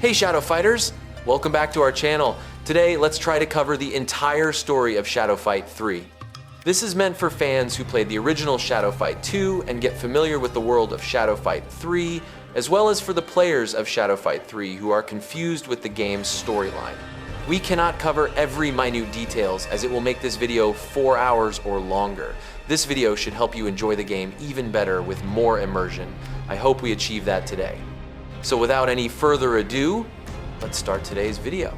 Hey Shadow Fighters! Welcome back to our channel. Today, let's try to cover the entire story of Shadow Fight 3. This is meant for fans who played the original Shadow Fight 2 and get familiar with the world of Shadow Fight 3, as well as for the players of Shadow Fight 3 who are confused with the game's storyline. We cannot cover every minute details as it will make this video 4 hours or longer. This video should help you enjoy the game even better with more immersion. I hope we achieve that today. So without any further ado, let's start today's video.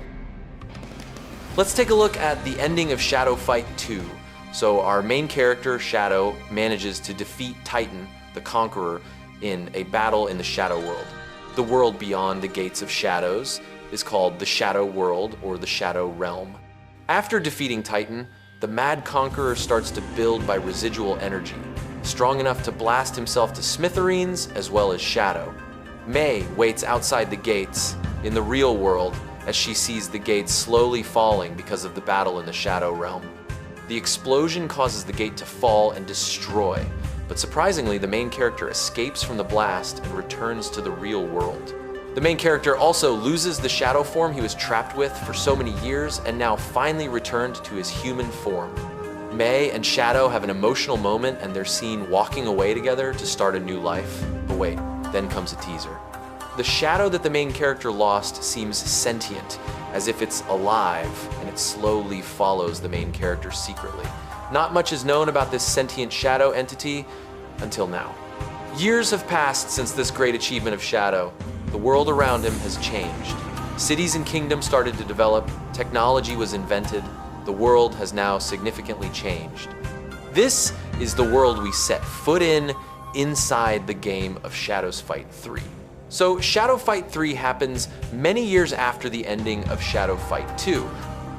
Let's take a look at the ending of Shadow Fight 2. So our main character, Shadow, manages to defeat Titan, the Conqueror, in a battle in the Shadow World. The world beyond the Gates of Shadows is called the Shadow World or the Shadow Realm. After defeating Titan, the Mad Conqueror starts to build by residual energy, strong enough to blast himself to smithereens as well as Shadow. May waits outside the gates in the real world as she sees the gates slowly falling because of the battle in the Shadow Realm. The explosion causes the gate to fall and destroy, but surprisingly the main character escapes from the blast and returns to the real world. The main character also loses the shadow form he was trapped with for so many years and now finally returned to his human form. May and Shadow have an emotional moment and they're seen walking away together to start a new life. But wait, then comes a teaser. The shadow that the main character lost seems sentient, as if it's alive, and it slowly follows the main character secretly. Not much is known about this sentient shadow entity until now. Years have passed since this great achievement of Shadow. The world around him has changed. Cities and kingdoms started to develop, technology was invented, the world has now significantly changed. This is the world we set foot in inside the game of Shadow Fight 3. So Shadow Fight 3 happens many years after the ending of Shadow Fight 2.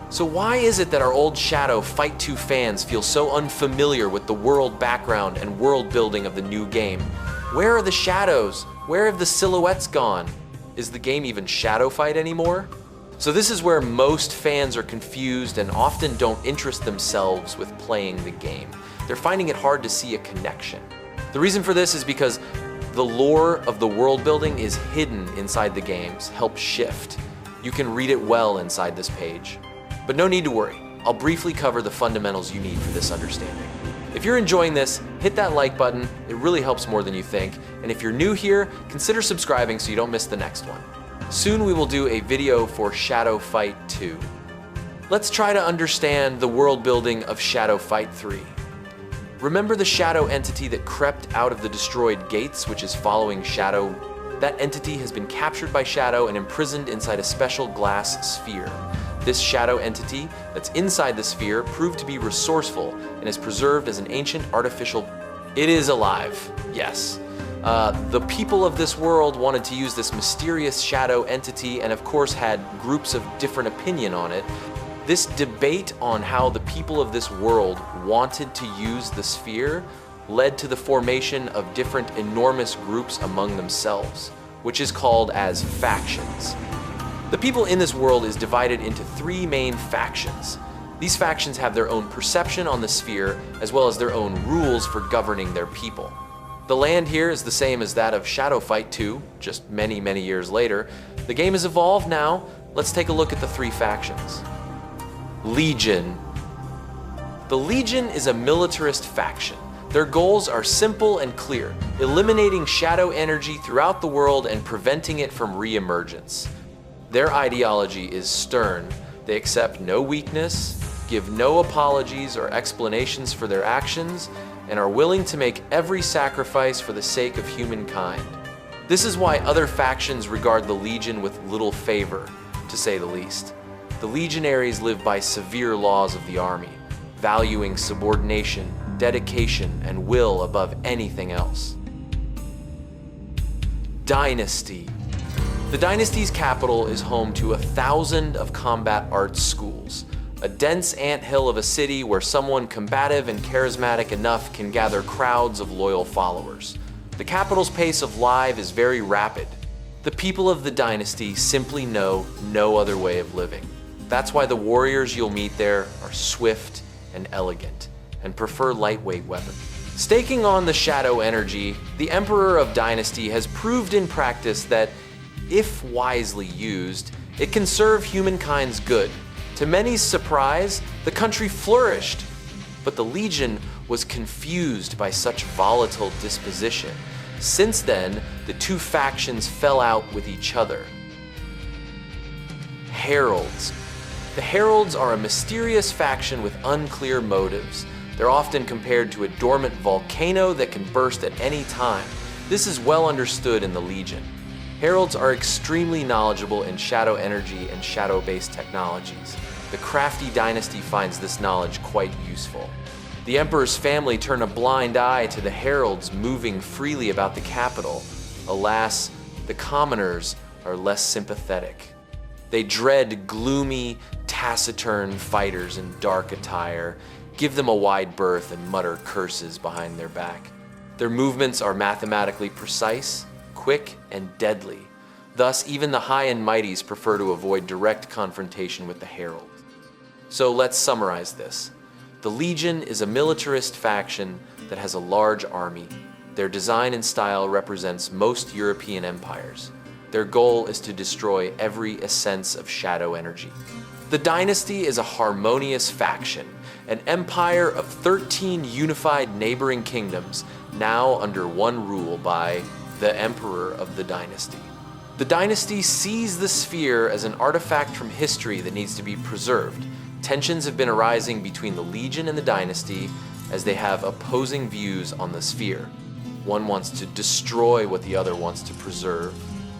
So why is it that our old Shadow Fight 2 fans feel so unfamiliar with the world background and world building of the new game? Where are the shadows? Where have the silhouettes gone? Is the game even Shadow Fight anymore? So this is where most fans are confused and often don't interest themselves with playing the game. They're finding it hard to see a connection. The reason for this is because the lore of the world building is hidden inside the games, help shift. You can read it well inside this page. But no need to worry, I'll briefly cover the fundamentals you need for this understanding. If you're enjoying this, hit that like button, it really helps more than you think. And if you're new here, consider subscribing so you don't miss the next one. Soon we will do a video for Shadow Fight 2. Let's try to understand the world building of Shadow Fight 3. Remember the shadow entity that crept out of the destroyed gates, which is following Shadow? That entity has been captured by Shadow and imprisoned inside a special glass sphere. This shadow entity that's inside the sphere proved to be resourceful and is preserved as an ancient artificial. It is alive, yes. The people of this world wanted to use this mysterious shadow entity and of course had groups of different opinion on it. This debate on how the people of this world wanted to use the sphere led to the formation of different enormous groups among themselves, which is called as factions. The people in this world is divided into 3 main factions. These factions have their own perception on the sphere as well as their own rules for governing their people. The land here is the same as that of Shadow Fight 2, just many, many years later. The game has evolved now. Let's take a look at the 3 factions. Legion. The Legion is a militarist faction. Their goals are simple and clear, eliminating shadow energy throughout the world and preventing it from re-emergence. Their ideology is stern. They accept no weakness, give no apologies or explanations for their actions, and are willing to make every sacrifice for the sake of humankind. This is why other factions regard the Legion with little favor, to say the least. The legionaries live by severe laws of the army, valuing subordination, dedication, and will above anything else. Dynasty. The dynasty's capital is home to 1,000 of combat arts schools, a dense anthill of a city where someone combative and charismatic enough can gather crowds of loyal followers. The capital's pace of life is very rapid. The people of the dynasty simply know no other way of living. That's why the warriors you'll meet there are swift and elegant, and prefer lightweight weapons. Staking on the shadow energy, the Emperor of Dynasty has proved in practice that if wisely used, it can serve humankind's good. To many's surprise, the country flourished, but the Legion was confused by such volatile disposition. Since then, the two factions fell out with each other. Heralds. The Heralds are a mysterious faction with unclear motives. They're often compared to a dormant volcano that can burst at any time. This is well understood in the Legion. Heralds are extremely knowledgeable in shadow energy and shadow-based technologies. The crafty dynasty finds this knowledge quite useful. The Emperor's family turn a blind eye to the Heralds moving freely about the capital. Alas, the commoners are less sympathetic. They dread gloomy, taciturn fighters in dark attire, give them a wide berth, and mutter curses behind their back. Their movements are mathematically precise, quick, and deadly. Thus, even the high and mighties prefer to avoid direct confrontation with the Herald. So let's summarize this. The Legion is a militarist faction that has a large army. Their design and style represents most European empires. Their goal is to destroy every essence of shadow energy. The Dynasty is a harmonious faction, an empire of 13 unified neighboring kingdoms, now under one rule by the Emperor of the Dynasty. The Dynasty sees the sphere as an artifact from history that needs to be preserved. Tensions have been arising between the Legion and the Dynasty as they have opposing views on the sphere. One wants to destroy what the other wants to preserve.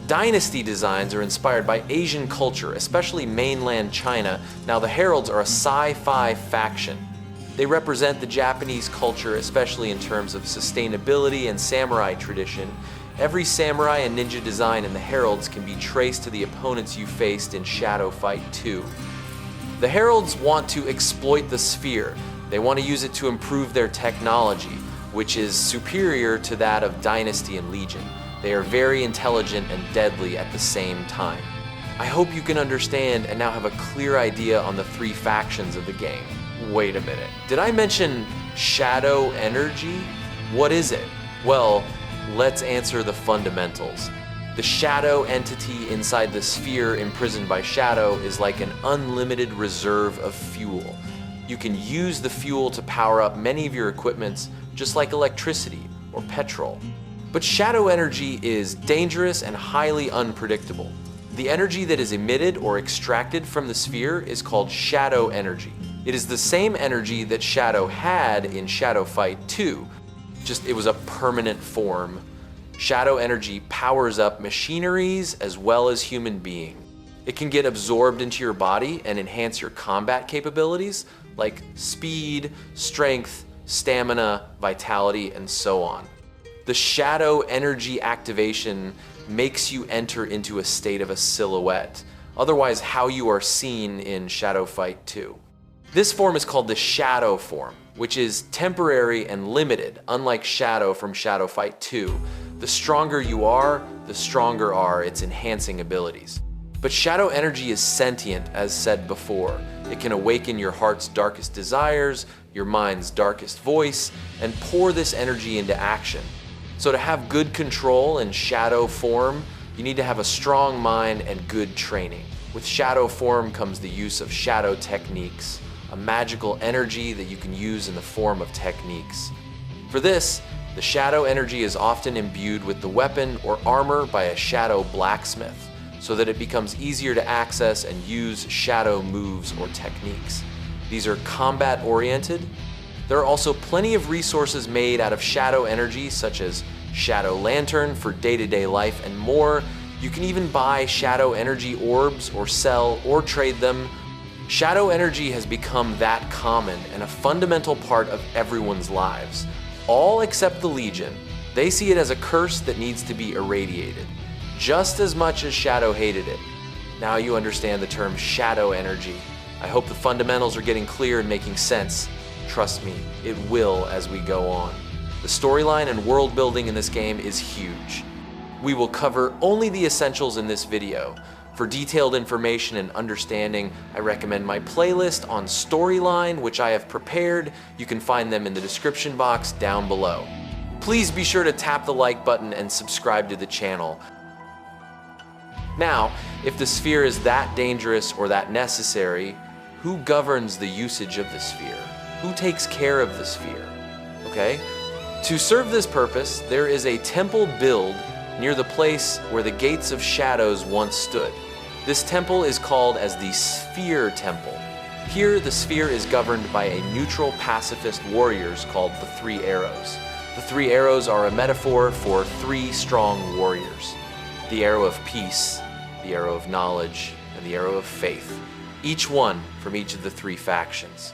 Dynasty designs are inspired by Asian culture, especially mainland China. Now the Heralds are a sci-fi faction. They represent the Japanese culture, especially in terms of sustainability and samurai tradition. Every samurai and ninja design in the Heralds can be traced to the opponents you faced in Shadow Fight 2. The Heralds want to exploit the sphere. They want to use it to improve their technology, which is superior to that of Dynasty and Legion. They are very intelligent and deadly at the same time. I hope you can understand and now have a clear idea on the three factions of the game. Wait a minute, did I mention shadow energy? What is it? Well, let's answer the fundamentals. The shadow entity inside the sphere imprisoned by shadow is like an unlimited reserve of fuel. You can use the fuel to power up many of your equipments, just like electricity or petrol. But shadow energy is dangerous and highly unpredictable. The energy that is emitted or extracted from the sphere is called shadow energy. It is the same energy that Shadow had in Shadow Fight 2, just it was a permanent form. Shadow energy powers up machineries as well as human beings. It can get absorbed into your body and enhance your combat capabilities like speed, strength, stamina, vitality, and so on. The shadow energy activation makes you enter into a state of a silhouette, otherwise how you are seen in Shadow Fight 2. This form is called the shadow form, which is temporary and limited, unlike Shadow from Shadow Fight 2. The stronger you are, the stronger are its enhancing abilities. But shadow energy is sentient, as said before. It can awaken your heart's darkest desires, your mind's darkest voice, and pour this energy into action. So to have good control in shadow form, you need to have a strong mind and good training. With shadow form comes the use of shadow techniques, a magical energy that you can use in the form of techniques. For this, the shadow energy is often imbued with the weapon or armor by a shadow blacksmith, so that it becomes easier to access and use shadow moves or techniques. These are combat-oriented. There are also plenty of resources made out of shadow energy, such as Shadow Lantern for day-to-day life and more. You can even buy shadow energy orbs or sell or trade them. Shadow energy has become that common and a fundamental part of everyone's lives. All except the Legion. They see it as a curse that needs to be irradiated, just as much as Shadow hated it. Now you understand the term shadow energy. I hope the fundamentals are getting clear and making sense. Trust me, it will as we go on. The storyline and world building in this game is huge. We will cover only the essentials in this video. For detailed information and understanding, I recommend my playlist on storyline, which I have prepared. You can find them in the description box down below. Please be sure to tap the like button and subscribe to the channel. Now, if the sphere is that dangerous or that necessary, who governs the usage of the sphere? Who takes care of the sphere? Okay? To serve this purpose, there is a temple built near the place where the Gates of Shadows once stood. This temple is called as the Sphere Temple. Here, the sphere is governed by a neutral pacifist warriors called the Three Arrows. The Three Arrows are a metaphor for three strong warriors: the arrow of peace, the arrow of knowledge, and the arrow of faith, each one from each of the three factions.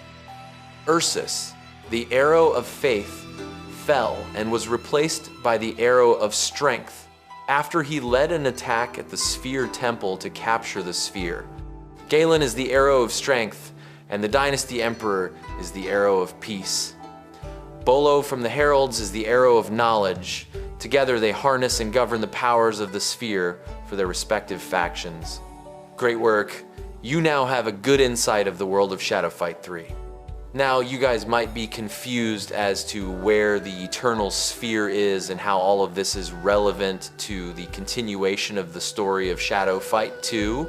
Ursus, the arrow of faith, fell and was replaced by the arrow of strength after he led an attack at the Sphere Temple to capture the sphere. Galen is the arrow of strength, and the Dynasty Emperor is the arrow of peace. Bolo from the Heralds is the arrow of knowledge. Together they harness and govern the powers of the sphere for their respective factions. Great work. You now have a good insight of the world of Shadow Fight 3. Now, you guys might be confused as to where the Eternal Sphere is and how all of this is relevant to the continuation of the story of Shadow Fight 2.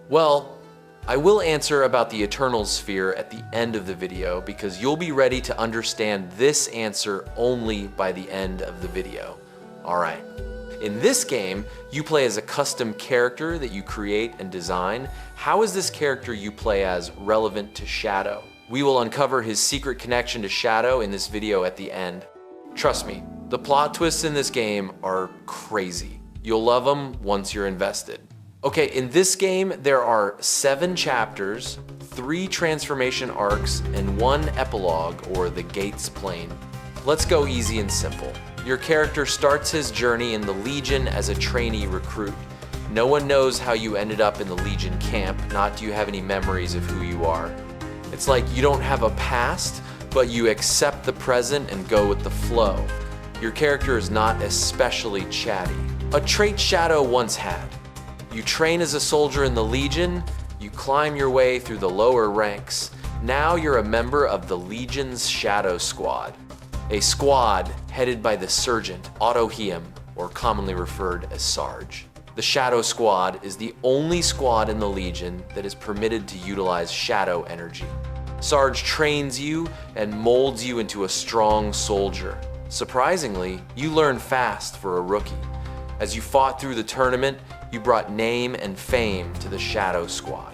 Well, I will answer about the Eternal Sphere at the end of the video because you'll be ready to understand this answer only by the end of the video. Alright. In this game, you play as a custom character that you create and design. How is this character you play as relevant to Shadow? We will uncover his secret connection to Shadow in this video at the end. Trust me, the plot twists in this game are crazy. You'll love them once you're invested. Okay, in this game, there are 7 chapters, 3 transformation arcs, and 1 epilogue, or the Gates Plane. Let's go easy and simple. Your character starts his journey in the Legion as a trainee recruit. No one knows how you ended up in the Legion camp, not do you have any memories of who you are. It's like you don't have a past, but you accept the present and go with the flow. Your character is not especially chatty. A trait Shadow once had. You train as a soldier in the Legion, you climb your way through the lower ranks. Now you're a member of the Legion's Shadow Squad. A squad headed by the Sergeant, Otto Hiem, or commonly referred as Sarge. The Shadow Squad is the only squad in the Legion that is permitted to utilize shadow energy. Sarge trains you and molds you into a strong soldier. Surprisingly, you learn fast for a rookie. As you fought through the tournament, you brought name and fame to the Shadow Squad.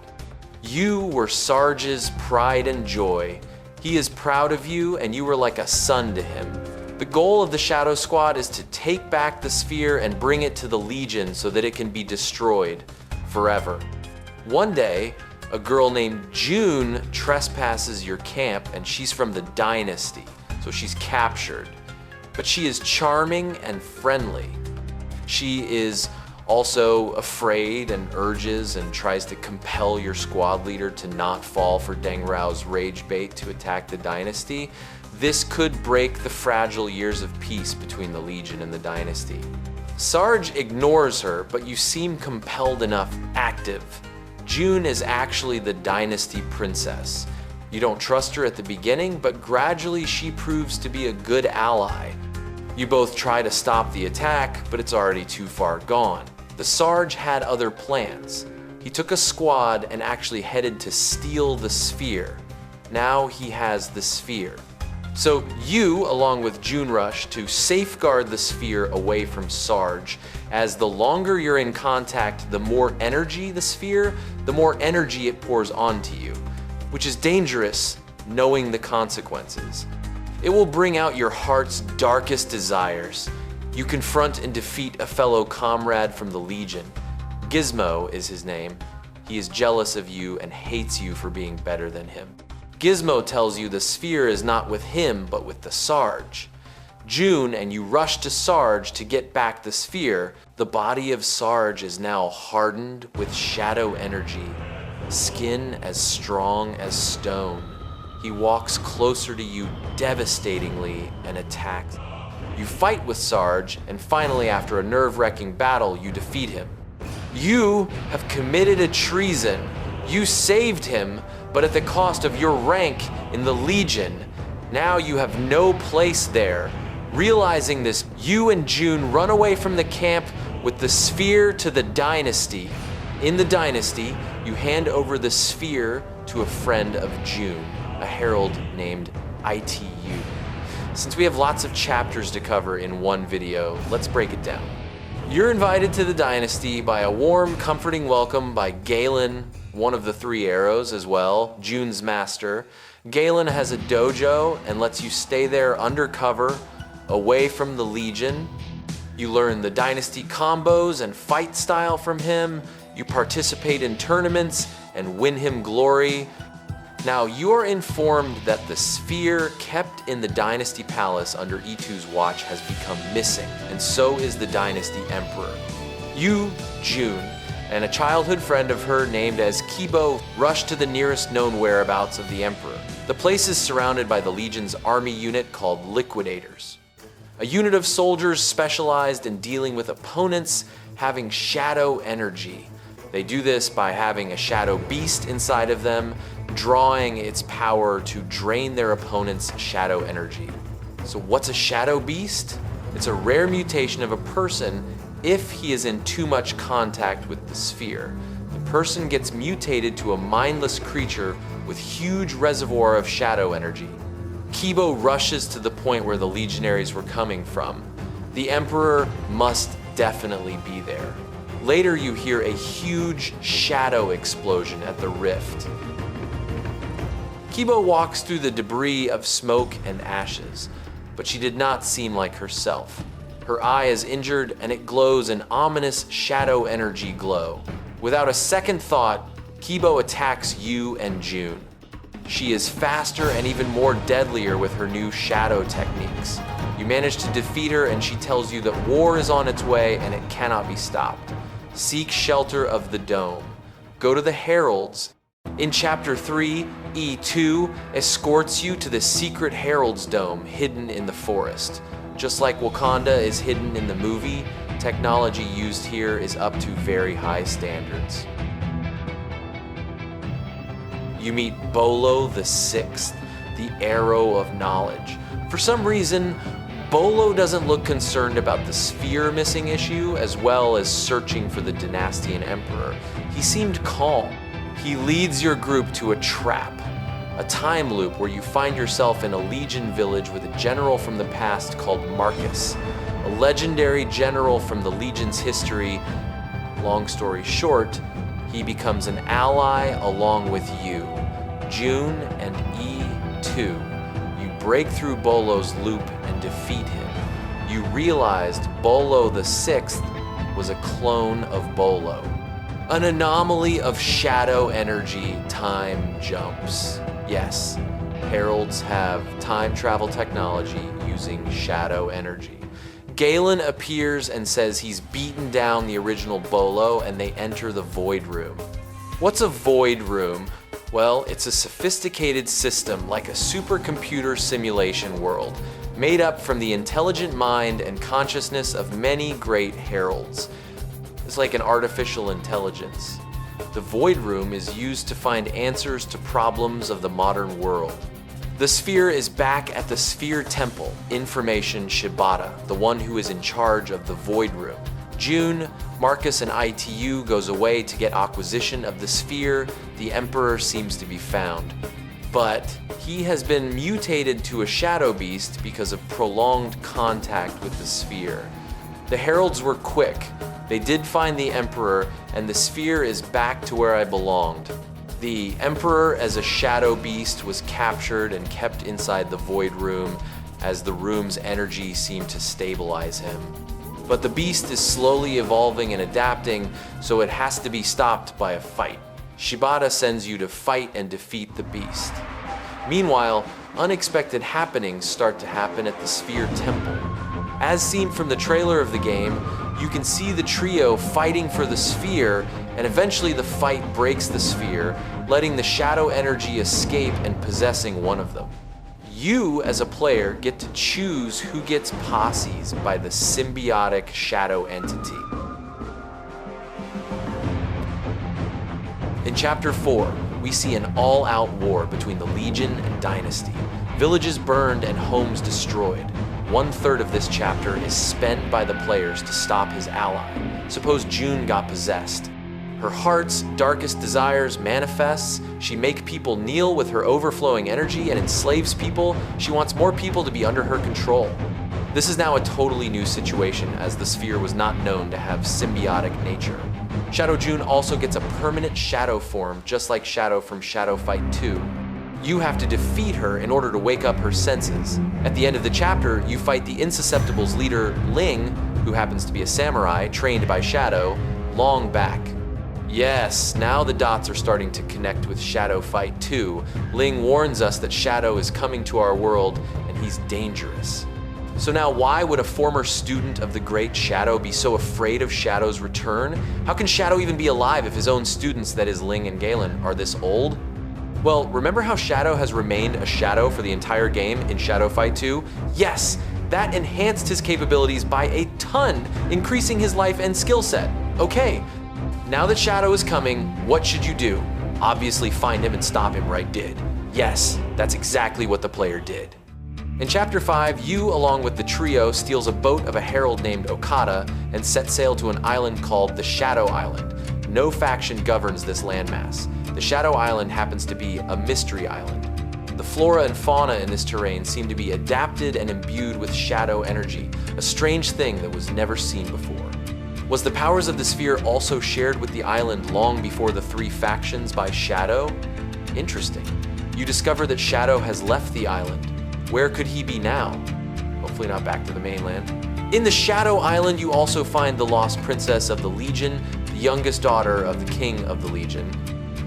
You were Sarge's pride and joy. He is proud of you and you were like a son to him. The goal of the Shadow Squad is to take back the sphere and bring it to the Legion so that it can be destroyed forever. One day, a girl named June trespasses your camp and she's from the Dynasty, so she's captured. But she is charming and friendly. She is also afraid and urges and tries to compel your squad leader to not fall for Deng Rao's rage bait to attack the Dynasty. This could break the fragile years of peace between the Legion and the Dynasty. Sarge ignores her, but you seem compelled enough active. June is actually the Dynasty princess. You don't trust her at the beginning, but gradually she proves to be a good ally. You both try to stop the attack, but it's already too far gone. The Sarge had other plans. He took a squad and actually headed to steal the sphere. Now he has the sphere. So you, along with June, rush to safeguard the sphere away from Sarge. As the longer you're in contact, the more energy the sphere, the more energy it pours onto you, which is dangerous knowing the consequences. It will bring out your heart's darkest desires. You confront and defeat a fellow comrade from the Legion. Gizmo is his name. He is jealous of you and hates you for being better than him. Gizmo tells you the sphere is not with him, but with the Sarge. June and you rush to Sarge to get back the sphere. The body of Sarge is now hardened with shadow energy, skin as strong as stone. He walks closer to you devastatingly and attacks. You fight with Sarge, and finally, after a nerve-wracking battle, you defeat him. You have committed a treason. You saved him, but at the cost of your rank in the Legion. Now you have no place there. Realizing this, you and June run away from the camp With the sphere to the dynasty. In the dynasty, you hand over the sphere to a friend of June, a herald named ITU. Since we have lots of chapters to cover in one video, let's break it down. You're invited to the dynasty by a warm, comforting welcome by Galen, one of the three arrows as well, June's master. Galen has a dojo and lets you stay there undercover, away from the Legion. You learn the dynasty combos and fight style from him. You participate in tournaments and win him glory. Now, you're informed that the sphere kept in the Dynasty Palace under E2's watch has become missing, and so is the Dynasty Emperor. You, June, and a childhood friend of her named as Kibo rush to the nearest known whereabouts of the Emperor. The place is surrounded by the Legion's army unit called Liquidators, a unit of soldiers specialized in dealing with opponents having shadow energy. They do this by having a shadow beast inside of them, drawing its power to drain their opponent's shadow energy. So what's a shadow beast? It's a rare mutation of a person if he is in too much contact with the sphere. The person gets mutated to a mindless creature with huge reservoir of shadow energy. Kibo rushes to the point where the legionaries were coming from. The Emperor must definitely be there. Later you hear a huge shadow explosion at the rift. Kibo walks through the debris of smoke and ashes, but she did not seem like herself. Her eye is injured and it glows an ominous shadow energy glow. Without a second thought, Kibo attacks you and June. She is faster and even more deadlier with her new shadow techniques. You manage to defeat her and she tells you that war is on its way and it cannot be stopped. Seek shelter of the dome. Go to the heralds. In Chapter 3, E2 escorts you to the secret Herald's Dome hidden in the forest. Just like Wakanda is hidden in the movie, technology used here is up to very high standards. You meet Bolo the Sixth, the Arrow of Knowledge. For some reason, Bolo doesn't look concerned about the sphere missing issue as well as searching for the Dynastian Emperor. He seemed calm. He leads your group to a trap, a time loop where you find yourself in a Legion village with a general from the past called Marcus, a legendary general from the Legion's history. Long story short, he becomes an ally along with you, June and E2. You break through Bolo's loop and defeat him. You realized Bolo the Sixth was a clone of Bolo. An anomaly of shadow energy time jumps. Yes, heralds have time travel technology using shadow energy. Galen appears and says he's beaten down the original Bolo and they enter the Void Room. What's a Void Room? Well, it's a sophisticated system like a supercomputer simulation world, made up from the intelligent mind and consciousness of many great heralds. It's like an artificial intelligence. The Void Room is used to find answers to problems of the modern world. The sphere is back at the Sphere Temple, Information Shibata, the one who is in charge of the Void Room. June, Marcus and ITU goes away to get acquisition of the sphere. The Emperor seems to be found. But he has been mutated to a shadow beast because of prolonged contact with the sphere. The heralds were quick. They did find the Emperor, and the sphere is back to where I belonged. The Emperor, as a shadow beast, was captured and kept inside the Void Room as the room's energy seemed to stabilize him. But the beast is slowly evolving and adapting, so it has to be stopped by a fight. Shibata sends you to fight and defeat the beast. Meanwhile, unexpected happenings start to happen at the Sphere Temple. As seen from the trailer of the game, you can see the trio fighting for the sphere, and eventually the fight breaks the sphere, letting the shadow energy escape and possessing one of them. You, as a player, get to choose who gets posses by the symbiotic shadow entity. In Chapter 4, we see an all-out war between the Legion and Dynasty. Villages burned and homes destroyed. 1/3 of this chapter is spent by the players to stop his ally. Suppose June got possessed. Her heart's darkest desires manifests. She makes people kneel with her overflowing energy and enslaves people. She wants more people to be under her control. This is now a totally new situation, as the sphere was not known to have symbiotic nature. Shadow June also gets a permanent shadow form, just like Shadow from Shadow Fight 2. You have to defeat her in order to wake up her senses. At the end of the chapter, you fight the Insusceptible's leader, Ling, who happens to be a samurai trained by Shadow, long back. Yes, now the dots are starting to connect with Shadow Fight 2. Ling warns us that Shadow is coming to our world, and he's dangerous. So now why would a former student of the great Shadow be so afraid of Shadow's return? How can Shadow even be alive if his own students, that is Ling and Galen, are this old? Well, remember how Shadow has remained a Shadow for the entire game in Shadow Fight 2? Yes, that enhanced his capabilities by a ton, increasing his life and skill set. Okay, now that Shadow is coming, what should you do? Obviously find him and stop him, right? Did. Yes, that's exactly what the player did. In Chapter 5, you, along with the trio, steals a boat of a herald named Okada and set sail to an island called the Shadow Island. No faction governs this landmass. The Shadow Island happens to be a mystery island. The flora and fauna in this terrain seem to be adapted and imbued with shadow energy, a strange thing that was never seen before. Was the powers of the sphere also shared with the island long before the three factions by Shadow? Interesting. You discover that Shadow has left the island. Where could he be now? Hopefully not back to the mainland. In the Shadow Island, you also find the lost princess of the Legion, the youngest daughter of the king of the Legion.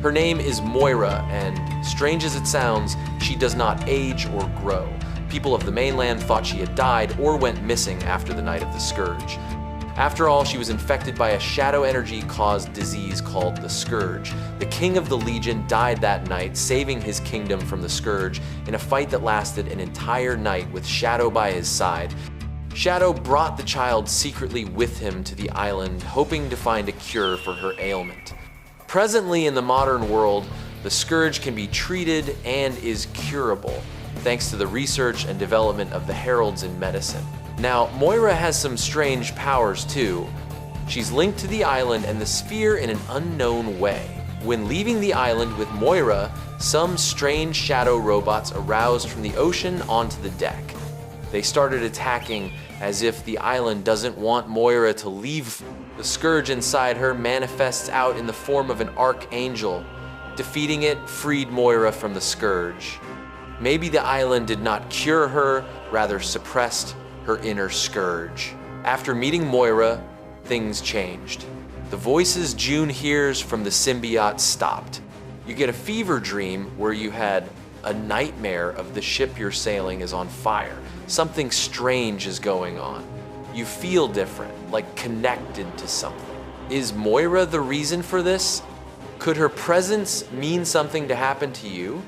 Her name is Moira, and strange as it sounds, she does not age or grow. People of the mainland thought she had died or went missing after the night of the Scourge. After all, she was infected by a shadow energy-caused disease called the Scourge. The king of the Legion died that night, saving his kingdom from the Scourge in a fight that lasted an entire night with Shadow by his side. Shadow brought the child secretly with him to the island, hoping to find a cure for her ailment. Presently in the modern world, the Scourge can be treated and is curable, thanks to the research and development of the heralds in medicine. Now, Moira has some strange powers too. She's linked to the island and the sphere in an unknown way. When leaving the island with Moira, some strange shadow robots aroused from the ocean onto the deck. They started attacking as if the island doesn't want Moira to leave. The Scourge inside her manifests out in the form of an archangel. Defeating it freed Moira from the Scourge. Maybe the island did not cure her, rather suppressed her inner Scourge. After meeting Moira, things changed. The voices June hears from the symbiote stopped. You get a fever dream where you had a nightmare of the ship you're sailing is on fire. Something strange is going on. You feel different, like connected to something. Is Moira the reason for this? Could her presence mean something to happen to you?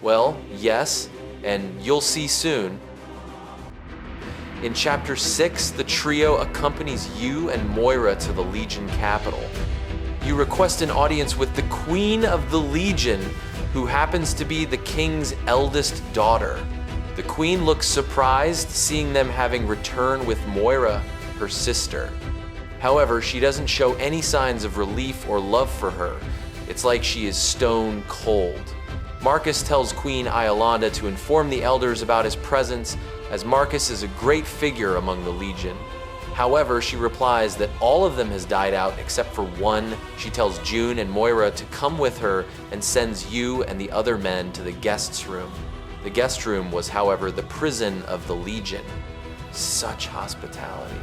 Well, yes, and you'll see soon. In Chapter 6, the trio accompanies you and Moira to the Legion capital. You request an audience with the Queen of the Legion, who happens to be the king's eldest daughter. The queen looks surprised seeing them having returned with Moira, her sister. However, she doesn't show any signs of relief or love for her. It's like she is stone cold. Marcus tells Queen Iolanda to inform the elders about his presence, as Marcus is a great figure among the Legion. However, she replies that all of them has died out except for one. She tells June and Moira to come with her and sends you and the other men to the guest's room. The guest room was, however, the prison of the Legion. Such hospitality.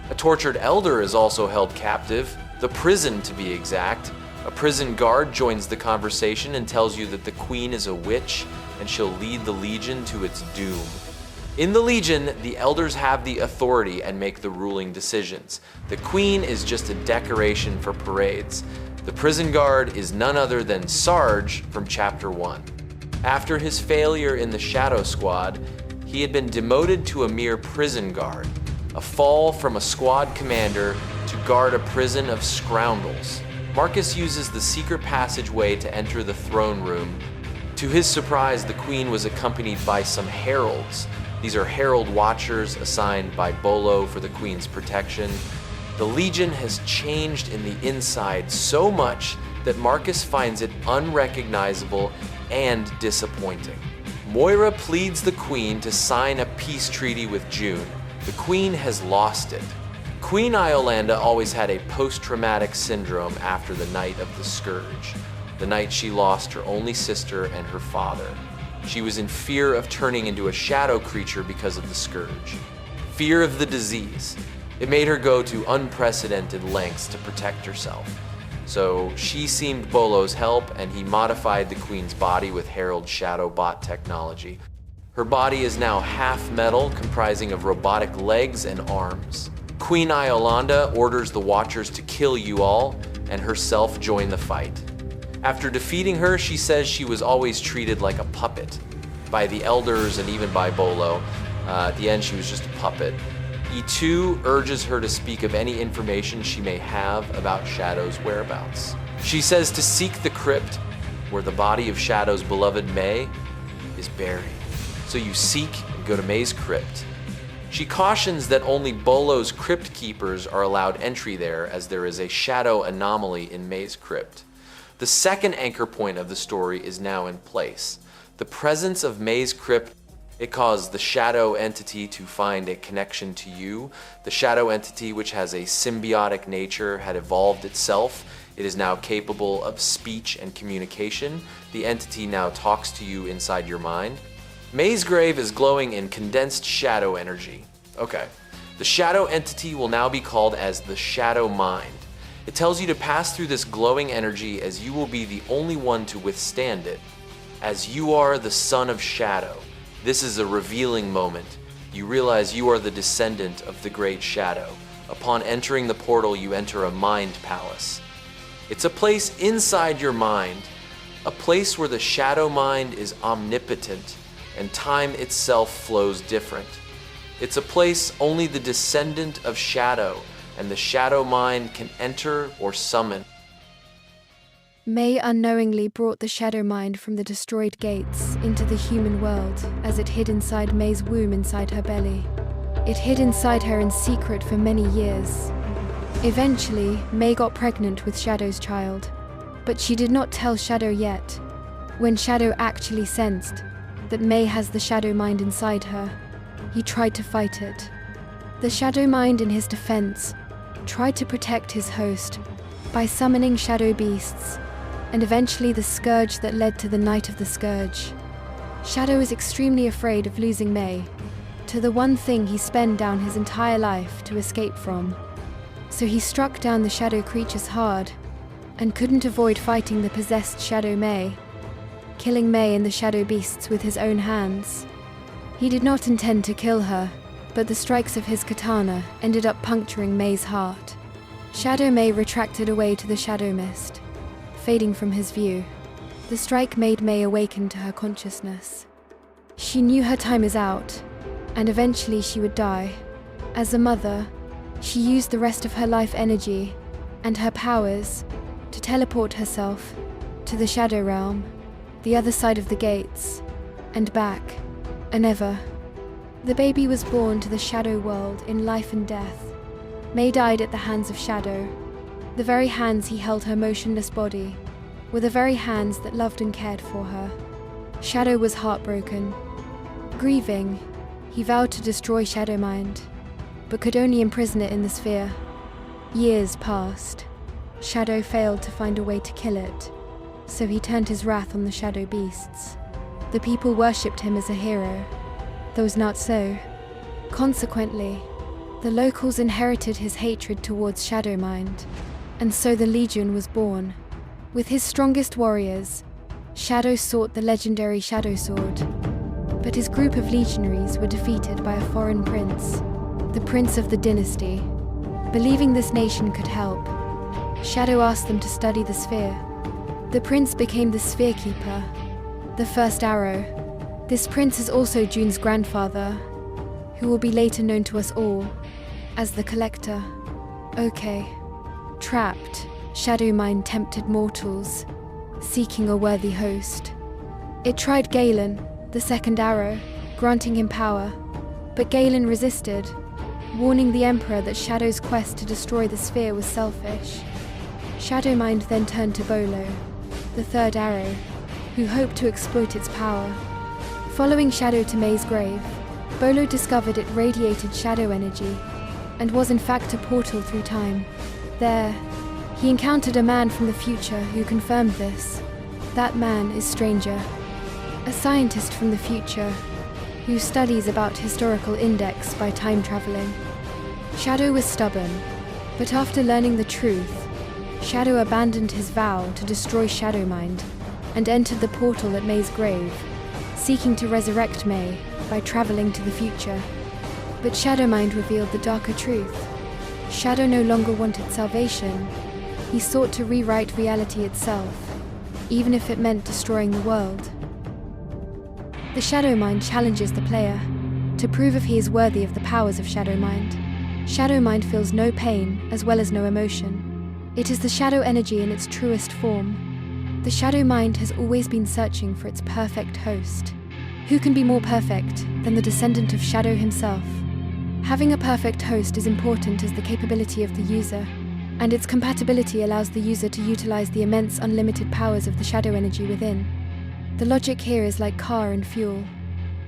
A tortured elder is also held captive, the prison to be exact. A prison guard joins the conversation and tells you that the queen is a witch and she'll lead the Legion to its doom. In the Legion, the elders have the authority and make the ruling decisions. The queen is just a decoration for parades. The prison guard is none other than Sarge from Chapter 1. After his failure in the Shadow Squad, he had been demoted to a mere prison guard, a fall from a squad commander to guard a prison of scoundrels. Marcus uses the secret passageway to enter the throne room. To his surprise, the queen was accompanied by some heralds. These are Herald Watchers assigned by Bolo for the Queen's protection. The Legion has changed in the inside so much that Marcus finds it unrecognizable and disappointing. Moira pleads the Queen to sign a peace treaty with June. The Queen has lost it. Queen Iolanda always had a post-traumatic syndrome after the night of the Scourge, the night she lost her only sister and her father. She was in fear of turning into a shadow creature because of the Scourge. Fear of the disease. It made her go to unprecedented lengths to protect herself. So she seemed Bolo's help, and he modified the Queen's body with Herald Shadow Bot technology. Her body is now half metal, comprising of robotic legs and arms. Queen Iolanda orders the Watchers to kill you all, and herself join the fight. After defeating her, she says she was always treated like a puppet by the elders and even by Bolo. At the end, she was just a puppet. E2 urges her to speak of any information she may have about Shadow's whereabouts. She says to seek the crypt where the body of Shadow's beloved May is buried. So you seek and go to May's crypt. She cautions that only Bolo's crypt keepers are allowed entry there, as there is a shadow anomaly in May's crypt. The second anchor point of the story is now in place. The presence of May's crypt, it caused the shadow entity to find a connection to you. The shadow entity, which has a symbiotic nature, had evolved itself. It is now capable of speech and communication. The entity now talks to you inside your mind. May's grave is glowing in condensed shadow energy. Okay. The shadow entity will now be called as the Shadow Mind. It tells you to pass through this glowing energy, as you will be the only one to withstand it, as you are the son of Shadow. This is a revealing moment. You realize you are the descendant of the Great Shadow. Upon entering the portal, you enter a mind palace. It's a place inside your mind, a place where the Shadow Mind is omnipotent and time itself flows different. It's a place only the descendant of Shadow and the Shadow Mind can enter or summon. May unknowingly brought the Shadow Mind from the destroyed gates into the human world as it hid inside May's womb inside her belly. It hid inside her in secret for many years. Eventually, May got pregnant with Shadow's child, but she did not tell Shadow yet. When Shadow actually sensed that May has the Shadow Mind inside her, he tried to fight it. The Shadow Mind, in his defense, tried to protect his host by summoning shadow beasts, and eventually the scourge that led to the Night of the Scourge. Shadow is extremely afraid of losing May to the one thing he spent down his entire life to escape from. So he struck down the shadow creatures hard and couldn't avoid fighting the possessed Shadow May, killing May and the shadow beasts with his own hands. He did not intend to kill her, but the strikes of his katana ended up puncturing May's heart. Shadow May retracted away to the shadow mist, fading from his view. The strike made May awaken to her consciousness. She knew her time is out, and eventually she would die. As a mother, she used the rest of her life energy and her powers to teleport herself to the Shadow Realm, the other side of the gates, and back, and ever. The baby was born to the Shadow world in life and death. May died at the hands of Shadow. The very hands he held her motionless body were the very hands that loved and cared for her. Shadow was heartbroken. Grieving, he vowed to destroy Shadow Mind, but could only imprison it in the sphere. Years passed. Shadow failed to find a way to kill it, so he turned his wrath on the shadow beasts. The people worshipped him as a hero, though it was not so. Consequently, the locals inherited his hatred towards Shadow Mind, and so the Legion was born. With his strongest warriors, Shadow sought the legendary Shadow Sword, but his group of legionaries were defeated by a foreign prince, the Prince of the Dynasty. Believing this nation could help, Shadow asked them to study the sphere. The prince became the Sphere Keeper, the first arrow. This prince is also June's grandfather, who will be later known to us all as the Collector. Okay. Trapped, Shadow Mind tempted mortals, seeking a worthy host. It tried Galen, the second arrow, granting him power, But Galen resisted, warning the Emperor that Shadow's quest to destroy the sphere was selfish. Shadowmind then turned to Bolo, the third arrow, who hoped to exploit its power. Following Shadow to May's grave, Bolo discovered it radiated shadow energy, and was in fact a portal through time. There, he encountered a man from the future who confirmed this. That man is Stranger, a scientist from the future who studies about historical index by time traveling. Shadow was stubborn, but after learning the truth, Shadow abandoned his vow to destroy Shadowmind and entered the portal at May's grave, seeking to resurrect May by traveling to the future. But Shadowmind revealed the darker truth. Shadow no longer wanted salvation. He sought to rewrite reality itself, even if it meant destroying the world. The Shadowmind challenges the player to prove if he is worthy of the powers of Shadowmind. Shadowmind feels no pain as well as no emotion. It is the shadow energy in its truest form. The Shadowmind has always been searching for its perfect host. Who can be more perfect than the descendant of Shadow himself? Having a perfect host is important as the capability of the user, and its compatibility allows the user to utilize the immense unlimited powers of the shadow energy within. The logic here is like car and fuel.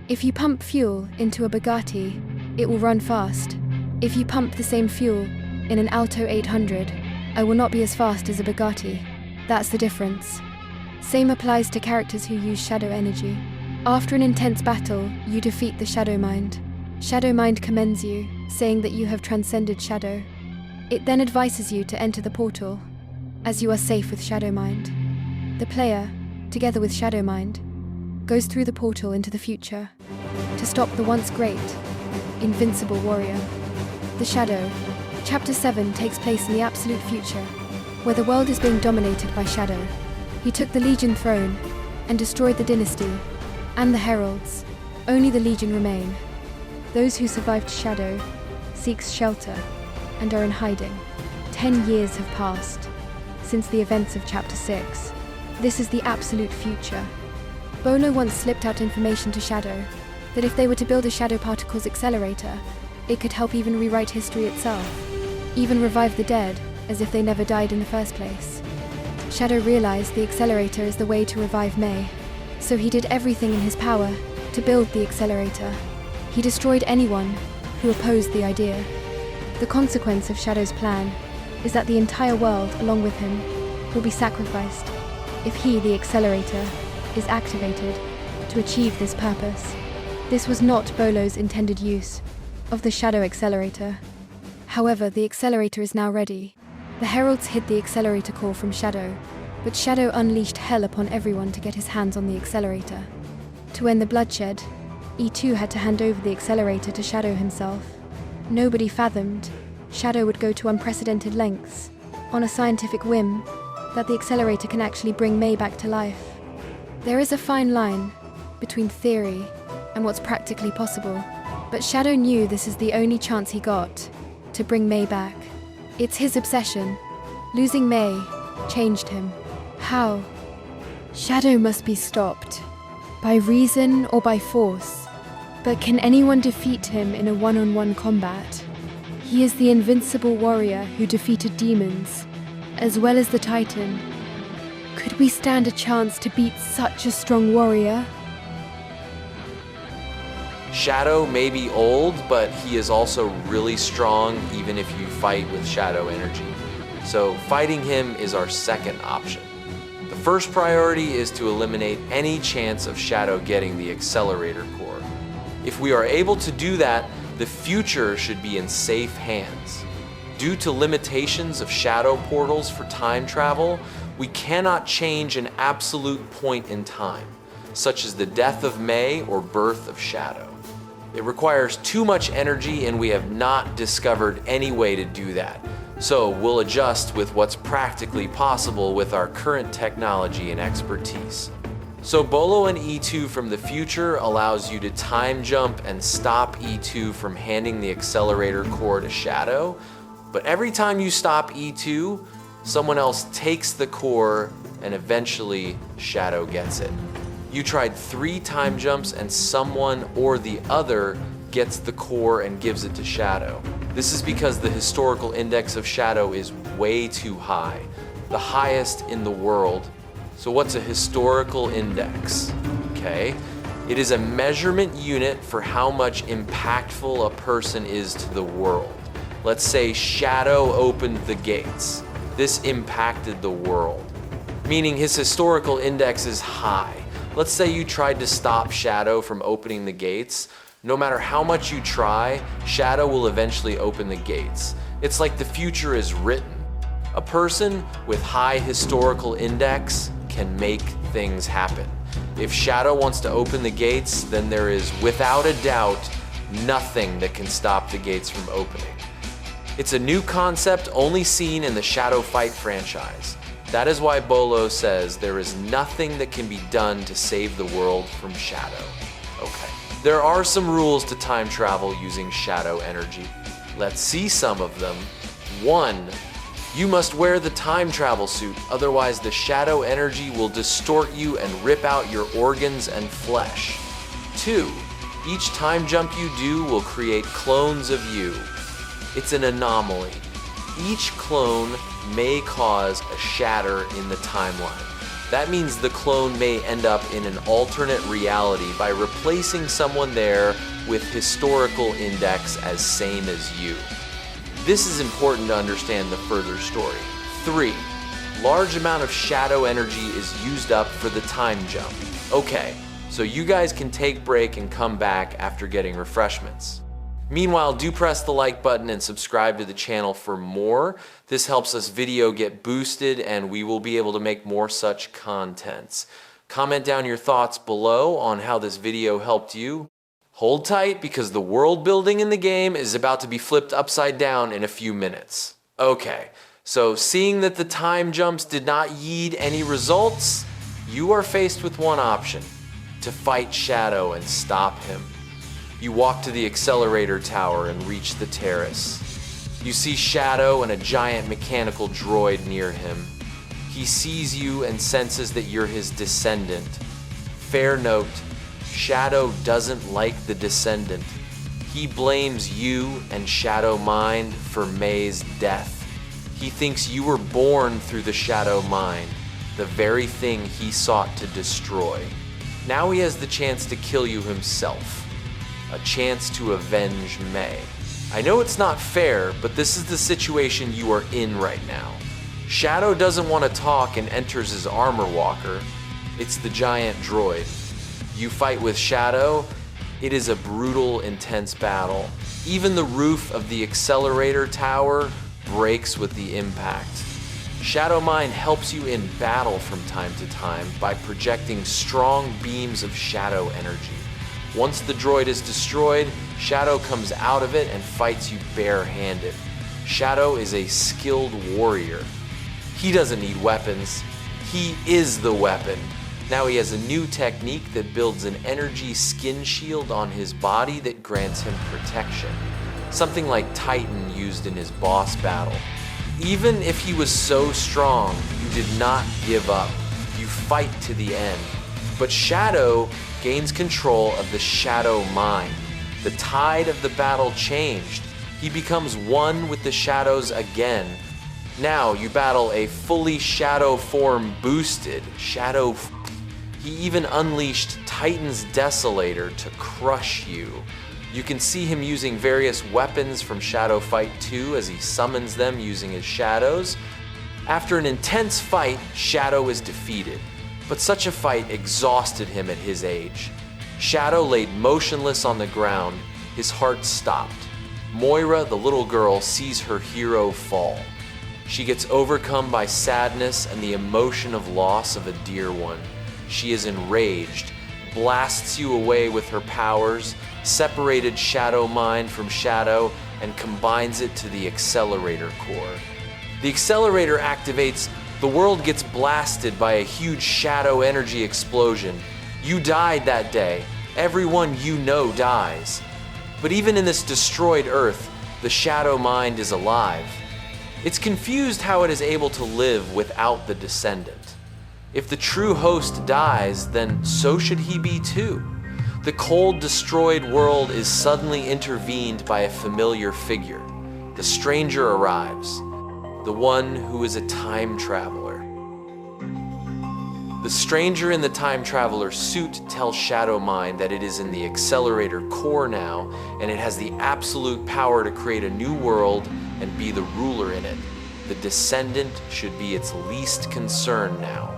If you pump fuel into a Bugatti, it will run fast. If you pump the same fuel in an Alto 800, I will not be as fast as a Bugatti. That's the difference. Same applies to characters who use shadow energy. After an intense battle, you defeat the Shadowmind. Shadowmind commends you, saying that you have transcended Shadow. It then advises you to enter the portal, as you are safe with Shadowmind. The player, together with Shadowmind, goes through the portal into the future to stop the once great, invincible warrior. The Shadow. Chapter 7 takes place in the absolute future, where the world is being dominated by Shadow. He took the Legion throne and destroyed the dynasty and the heralds. Only the Legion remain. Those who survived Shadow seek shelter and are in hiding. 10 years have passed since the events of Chapter 6. This is the absolute future. Bolo once slipped out information to Shadow that if they were to build a Shadow Particles accelerator, it could help even rewrite history itself, even revive the dead as if they never died in the first place. Shadow realized the accelerator is the way to revive May, so he did everything in his power to build the accelerator. He destroyed anyone who opposed the idea. The consequence of Shadow's plan is that the entire world, along with him, will be sacrificed if he, the accelerator, is activated to achieve this purpose. This was not Bolo's intended use of the Shadow Accelerator. However, the accelerator is now ready. The heralds hid the accelerator core from Shadow, but Shadow unleashed hell upon everyone to get his hands on the accelerator. To end the bloodshed, E2 had to hand over the accelerator to Shadow himself. Nobody fathomed Shadow would go to unprecedented lengths, on a scientific whim, that the accelerator can actually bring May back to life. There is a fine line between theory and what's practically possible, but Shadow knew this is the only chance he got to bring May back. It's his obsession. Losing May changed him. How? Shadow must be stopped, by reason or by force. But can anyone defeat him in a one-on-one combat? He is the invincible warrior who defeated demons, as well as the Titan. Could we stand a chance to beat such a strong warrior? Shadow may be old, but he is also really strong even if you fight with shadow energy. So fighting him is our second option. The first priority is to eliminate any chance of Shadow getting the accelerator core. If we are able to do that, the future should be in safe hands. Due to limitations of shadow portals for time travel, we cannot change an absolute point in time, such as the death of May or birth of Shadow. It requires too much energy and we have not discovered any way to do that. So we'll adjust with what's practically possible with our current technology and expertise. So Bolo and E2 from the future allows you to time jump and stop E2 from handing the accelerator core to Shadow. But every time you stop E2, someone else takes the core and eventually Shadow gets it. You tried 3 time jumps and someone or the other gets the core and gives it to Shadow. This is because the historical index of Shadow is way too high, the highest in the world. So what's a historical index? Okay, it is a measurement unit for how much impactful a person is to the world. Let's say Shadow opened the gates. This impacted the world, meaning his historical index is high. Let's say you tried to stop Shadow from opening the gates. No matter how much you try, Shadow will eventually open the gates. It's like the future is written. A person with high historical index can make things happen. If Shadow wants to open the gates, then there is, without a doubt, nothing that can stop the gates from opening. It's a new concept only seen in the Shadow Fight franchise. That is why Bolo says there is nothing that can be done to save the world from Shadow. Okay. There are some rules to time travel using Shadow energy. Let's see some of them. 1. You must wear the time travel suit, otherwise the Shadow energy will distort you and rip out your organs and flesh. 2. Each time jump you do will create clones of you. It's an anomaly. Each clone may cause a shatter in the timeline. That means the clone may end up in an alternate reality by replacing someone there with historical index as same as you. This is important to understand the further story. 3. Large amount of Shadow energy is used up for the time jump. Okay, so you guys can take break and come back after getting refreshments. Meanwhile, do press the like button and subscribe to the channel for more. This helps us video get boosted and we will be able to make more such contents. Comment down your thoughts below on how this video helped you. Hold tight because the world building in the game is about to be flipped upside down in a few minutes. Okay, so seeing that the time jumps did not yield any results, you are faced with one option: to fight Shadow and stop him. You walk to the accelerator tower and reach the terrace. You see Shadow and a giant mechanical droid near him. He sees you and senses that you're his descendant. Fair note, Shadow doesn't like the descendant. He blames you and Shadow Mind for May's death. He thinks you were born through the Shadow Mind, the very thing he sought to destroy. Now he has the chance to kill you himself. A chance to avenge May. I know it's not fair, but this is the situation you are in right now. Shadow doesn't want to talk and enters his armor walker. It's the giant droid. You fight with Shadow. It is a brutal, intense battle. Even the roof of the accelerator tower breaks with the impact. Shadow Mind helps you in battle from time to time by projecting strong beams of Shadow energy. Once the droid is destroyed, Shadow comes out of it and fights you barehanded. Shadow is a skilled warrior. He doesn't need weapons. He is the weapon. Now he has a new technique that builds an energy skin shield on his body that grants him protection. Something like Titan used in his boss battle. Even if he was so strong, you did not give up. You fight to the end. But Shadow gains control of the Shadow Mind. The tide of the battle changed. He becomes one with the shadows again. Now you battle a fully Shadow form boosted Shadow. He even unleashed Titan's Desolator to crush you. You can see him using various weapons from Shadow Fight 2 as he summons them using his shadows. After an intense fight, Shadow is defeated. But such a fight exhausted him at his age. Shadow laid motionless on the ground, his heart stopped. Moira, the little girl, sees her hero fall. She gets overcome by sadness and the emotion of loss of a dear one. She is enraged, blasts you away with her powers, separated Shadow Mind from Shadow, and combines it to the accelerator core. The accelerator activates. The world gets blasted by a huge Shadow energy explosion. You died that day. Everyone you know dies. But even in this destroyed Earth, the Shadow Mind is alive. It's confused how it is able to live without the descendant. If the true host dies, then so should he be too. The cold, destroyed world is suddenly intervened by a familiar figure. The stranger arrives, the one who is a time traveler. The stranger in the time traveler's suit tells Shadow Mind that it is in the accelerator core now, and it has the absolute power to create a new world and be the ruler in it. The descendant should be its least concern now.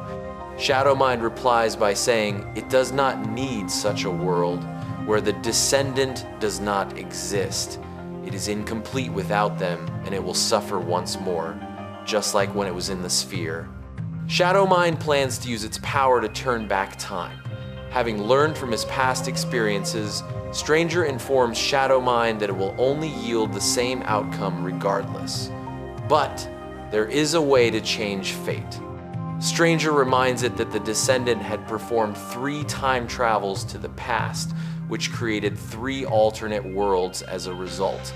Shadow Mind replies by saying it does not need such a world where the descendant does not exist. It is incomplete without them, and it will suffer once more, just like when it was in the sphere. Shadow Mind plans to use its power to turn back time. Having learned from his past experiences, Stranger informs Shadow Mind that it will only yield the same outcome regardless. But there is a way to change fate. Stranger reminds it that the descendant had performed 3 time travels to the past, which created 3 alternate worlds as a result.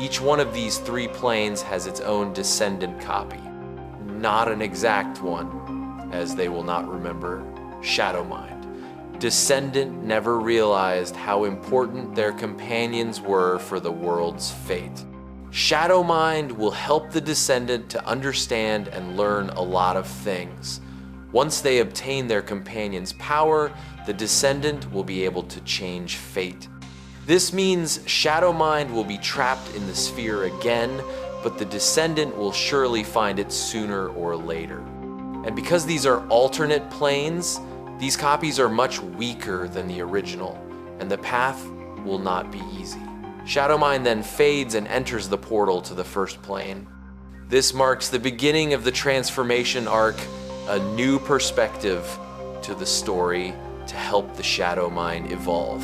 Each one of these 3 planes has its own descendant copy. Not an exact one, as they will not remember Shadow Mind. Descendant never realized how important their companions were for the world's fate. Shadow Mind will help the descendant to understand and learn a lot of things. Once they obtain their companion's power, the descendant will be able to change fate. This means Shadow Mind will be trapped in the sphere again, but the descendant will surely find it sooner or later. And because these are alternate planes, these copies are much weaker than the original, and the path will not be easy. Shadow Mind then fades and enters the portal to the first plane. This marks the beginning of the transformation arc, a new perspective to the story to help the Shadow Mind evolve.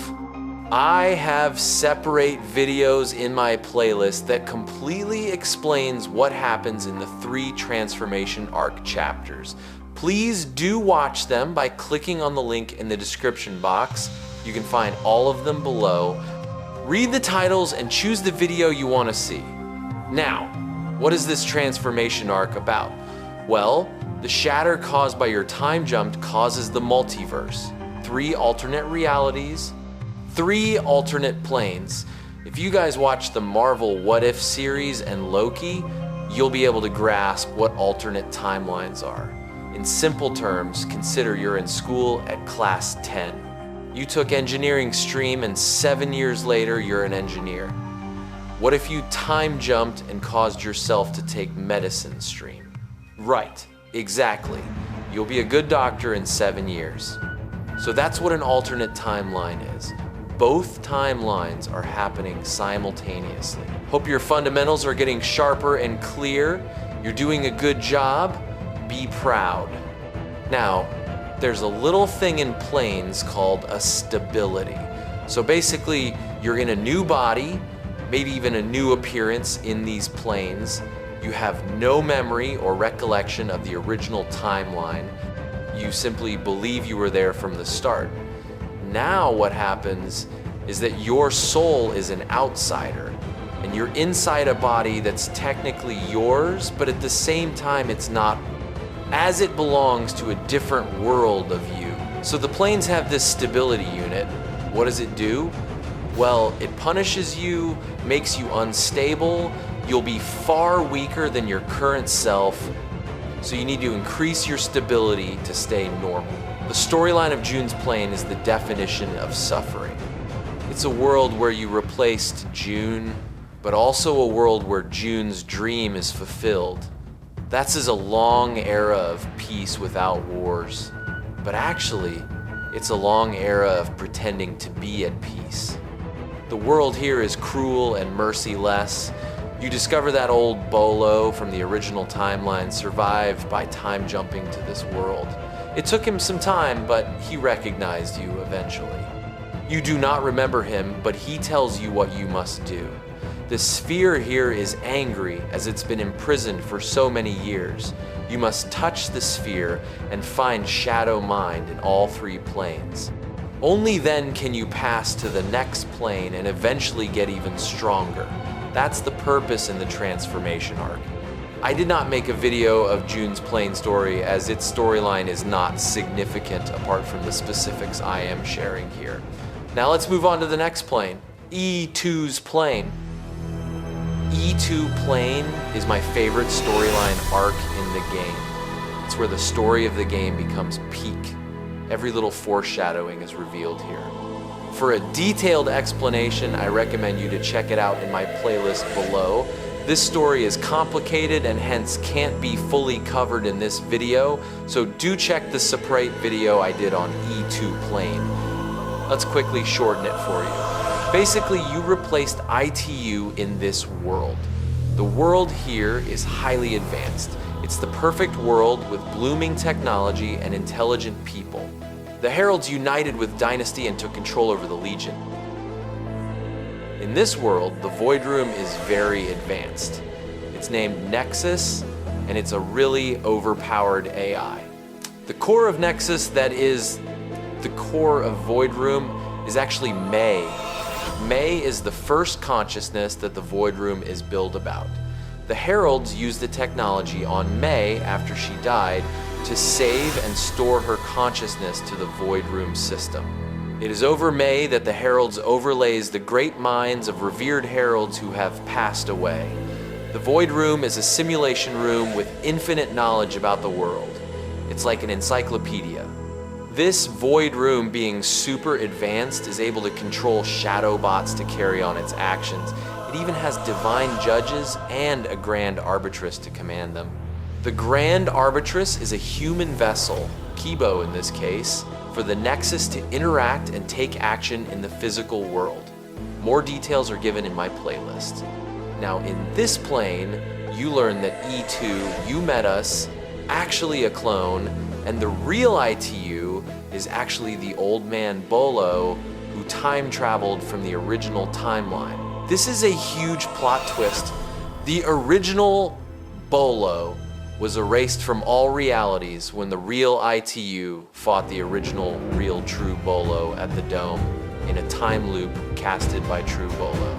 I have separate videos in my playlist that completely explains what happens in the 3 transformation arc chapters. Please do watch them by clicking on the link in the description box. You can find all of them below. Read the titles and choose the video you want to see. Now, what is this transformation arc about? Well, the shatter caused by your time jump causes the multiverse. 3 alternate realities, 3 alternate planes. If you guys watch the Marvel What If series and Loki, you'll be able to grasp what alternate timelines are. In simple terms, consider you're in school at class 10. You took engineering stream and 7 years later you're an engineer. What if you time jumped and caused yourself to take medicine stream? Right, exactly. You'll be a good doctor in 7 years. So that's what an alternate timeline is. Both timelines are happening simultaneously. Hope your fundamentals are getting sharper and clear. You're doing a good job. Be proud. Now, there's a little thing in planes called a stability. So basically, you're in a new body, maybe even a new appearance in these planes. You have no memory or recollection of the original timeline. You simply believe you were there from the start. Now what happens is that your soul is an outsider, and you're inside a body that's technically yours, but at the same time it's not, as it belongs to a different world of you. So the planes have this stability unit. What does it do? Well, it punishes you, makes you unstable, you'll be far weaker than your current self, so you need to increase your stability to stay normal. The storyline of June's plane is the definition of suffering. It's a world where you replaced June, but also a world where June's dream is fulfilled. That's as a long era of peace without wars. But actually, it's a long era of pretending to be at peace. The world here is cruel and merciless. You discover that old Bolo from the original timeline survived by time jumping to this world. It took him some time, but he recognized you eventually. You do not remember him, but he tells you what you must do. The sphere here is angry as it's been imprisoned for so many years. You must touch the sphere and find Shadow Mind in all 3 planes. Only then can you pass to the next plane and eventually get even stronger. That's the purpose in the transformation arc. I did not make a video of June's plane story as its storyline is not significant apart from the specifics I am sharing here. Now let's move on to the next plane, E2's plane. E2 plane is my favorite storyline arc in the game. It's where the story of the game becomes peak. Every little foreshadowing is revealed here. For a detailed explanation, I recommend you to check it out in my playlist below. This story is complicated and hence can't be fully covered in this video, so do check the separate video I did on E2 plane. Let's quickly shorten it for you. Basically, you replaced ITU in this world. The world here is highly advanced. It's the perfect world with blooming technology and intelligent people. The Heralds united with Dynasty and took control over the Legion. In this world, the Void Room is very advanced. It's named Nexus, and it's a really overpowered AI. The core of Nexus, that is, the core of Void Room, is actually May. May is the first consciousness that the Void Room is built about. The Heralds used the technology on May after she died to save and store her consciousness to the Void Room system. It is over May that the Heralds overlays the great minds of revered Heralds who have passed away. The Void Room is a simulation room with infinite knowledge about the world. It's like an encyclopedia. This Void Room, being super advanced, is able to control shadow bots to carry on its actions. It even has divine judges and a Grand Arbitress to command them. The Grand Arbitress is a human vessel, Kibo in this case, for the Nexus to interact and take action in the physical world. More details are given in my playlist. Now in this plane, you learn that E2, You Met Us, actually a clone, and the real ITU is actually the old man Bolo who time traveled from the original timeline. This is a huge plot twist. The original Bolo was erased from all realities when the real ITU fought the original real True Bolo at the Dome in a time loop casted by True Bolo.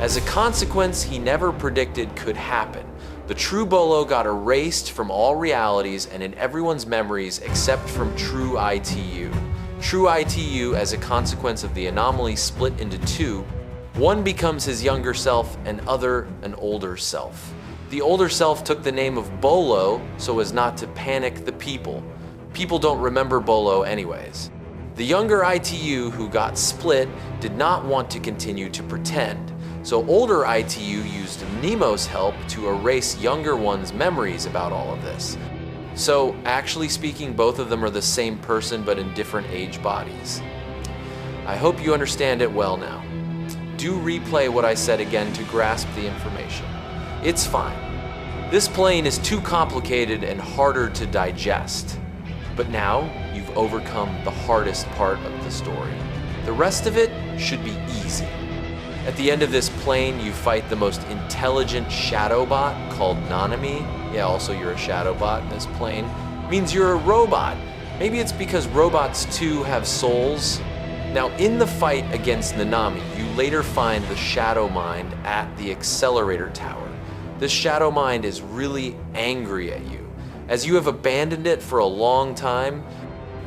As a consequence he never predicted could happen. The True Bolo got erased from all realities and in everyone's memories except from True ITU. True ITU, as a consequence of the anomaly, split into two. One becomes his younger self and other an older self. The older self took the name of Bolo so as not to panic the people. People don't remember Bolo anyways. The younger ITU who got split did not want to continue to pretend. So older ITU used Nemo's help to erase younger one's memories about all of this. So actually speaking, both of them are the same person but in different age bodies. I hope you understand it well now. Do replay what I said again to grasp the information. It's fine. This plane is too complicated and harder to digest. But now you've overcome the hardest part of the story. The rest of it should be easy. At the end of this plane, you fight the most intelligent shadow bot called Nanami. Yeah, also you're a shadow bot in this plane. It means you're a robot. Maybe it's because robots too have souls. Now in the fight against Nanami, you later find the Shadow Mind at the accelerator tower. This Shadow Mind is really angry at you, as you have abandoned it for a long time.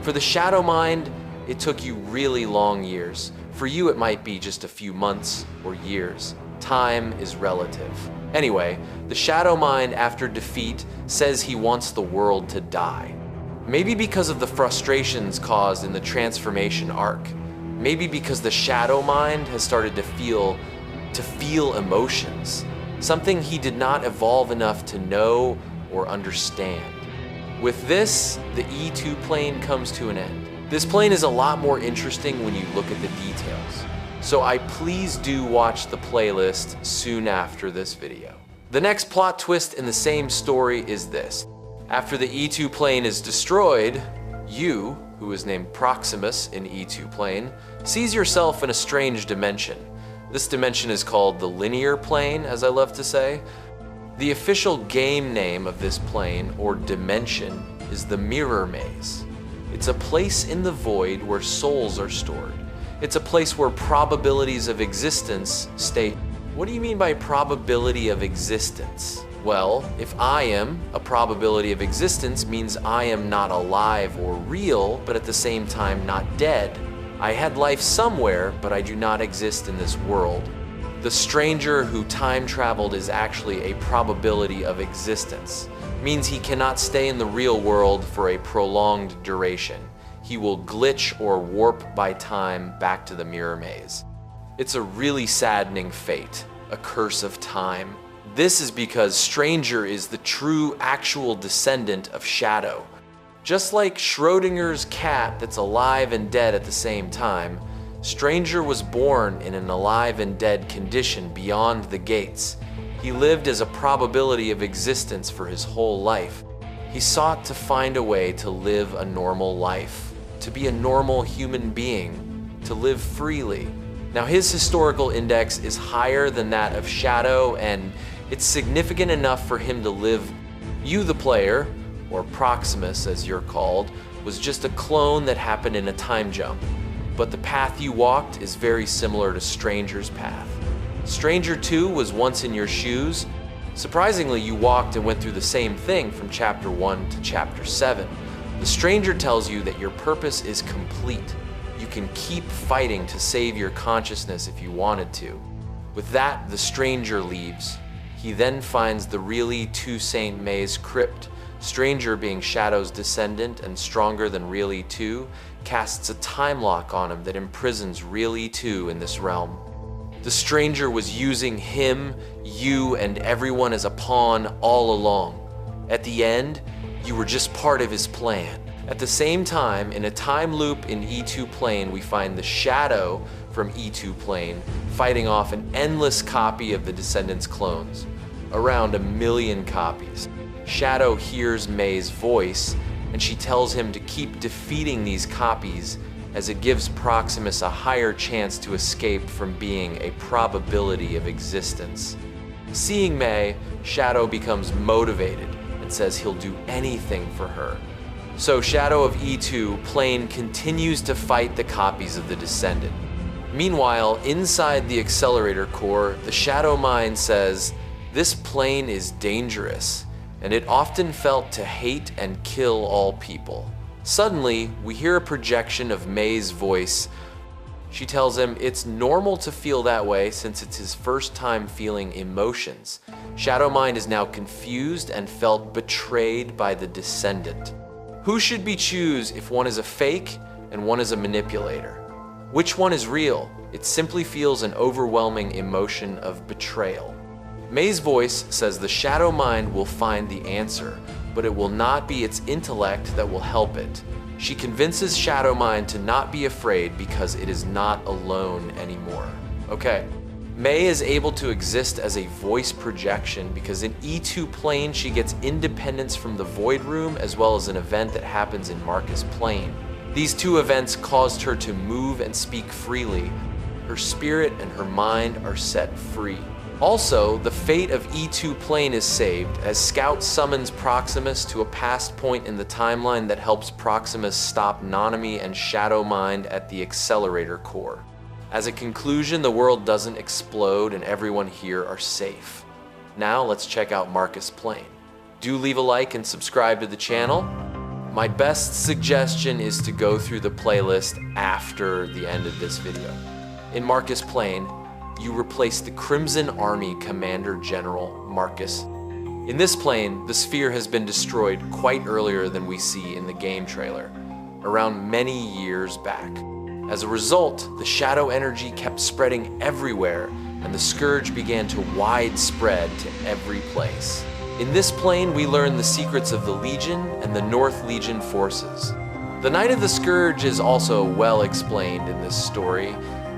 For the Shadow Mind, it took you really long years. For you, it might be just a few months or years. Time is relative. Anyway, the Shadow Mind, after defeat, says he wants the world to die. Maybe because of the frustrations caused in the transformation arc. Maybe because the Shadow Mind has started to feel emotions. Something he did not evolve enough to know or understand. With this, the E2 plane comes to an end. This plane is a lot more interesting when you look at the details. So please do watch the playlist soon after this video. The next plot twist in the same story is this. After the E2 plane is destroyed, you, who is named Proximus in E2 plane, sees yourself in a strange dimension. This dimension is called the linear plane, as I love to say. The official game name of this plane, or dimension, is the Mirror Maze. It's a place in the void where souls are stored. It's a place where probabilities of existence stay. What do you mean by probability of existence? Well, if I am, a probability of existence means I am not alive or real, but at the same time not dead. I had life somewhere, but I do not exist in this world. The stranger who time traveled is actually a probability of existence. Means he cannot stay in the real world for a prolonged duration. He will glitch or warp by time back to the mirror maze. It's a really saddening fate, a curse of time. This is because Stranger is the true, actual descendant of Shadow. Just like Schrodinger's cat that's alive and dead at the same time, Stranger was born in an alive and dead condition beyond the gates. He lived as a probability of existence for his whole life. He sought to find a way to live a normal life, to be a normal human being, to live freely. Now his historical index is higher than that of Shadow, and it's significant enough for him to live. You, the player, or Proximus as you're called, was just a clone that happened in a time jump. But the path you walked is very similar to Stranger's path. Stranger 2 was once in your shoes. Surprisingly, you walked and went through the same thing from chapter 1 to chapter 7. The Stranger tells you that your purpose is complete. You can keep fighting to save your consciousness if you wanted to. With that, the Stranger leaves. He then finds the really Toussaint May's crypt. Stranger, being Shadow's descendant and stronger than Really 2, casts a time lock on him that imprisons Really 2 in this realm. The Stranger was using him, you, and everyone as a pawn all along. At the end, you were just part of his plan. At the same time, in a time loop in E2 plane, we find the Shadow from E2 plane fighting off an endless copy of the Descendants clones. Around 1 million copies. Shadow hears May's voice, and she tells him to keep defeating these copies as it gives Proximus a higher chance to escape from being a probability of existence. Seeing May, Shadow becomes motivated and says he'll do anything for her. So Shadow of E2 plane continues to fight the copies of the Descendant. Meanwhile, inside the accelerator core, the Shadow Mind says, "This plane is dangerous, and it often felt to hate and kill all people." Suddenly, we hear a projection of May's voice. She tells him it's normal to feel that way since it's his first time feeling emotions. Shadow Mind is now confused and felt betrayed by the Descendant. Who should we choose if one is a fake and one is a manipulator? Which one is real? It simply feels an overwhelming emotion of betrayal. May's voice says the Shadow Mind will find the answer, but it will not be its intellect that will help it. She convinces Shadow Mind to not be afraid because it is not alone anymore. Okay, May is able to exist as a voice projection because in E2 plane she gets independence from the Void Room as well as an event that happens in Marcus plane. These two events caused her to move and speak freely. Her spirit and her mind are set free. Also, the fate of E2 plane is saved as Scout summons Proximus to a past point in the timeline that helps Proximus stop Nanami and Shadow Mind at the accelerator core. As a conclusion, the world doesn't explode and everyone here are safe. Now let's check out Marcus plane. Do leave a like and subscribe to the channel. My best suggestion is to go through the playlist after the end of this video. In Marcus plane, you replace the Crimson Army Commander General Marcus. In this plane, the sphere has been destroyed quite earlier than we see in the game trailer, around many years back. As a result, the shadow energy kept spreading everywhere, and the Scourge began to widespread to every place. In this plane, we learn the secrets of the Legion and the North Legion forces. The Night of the Scourge is also well explained in this story.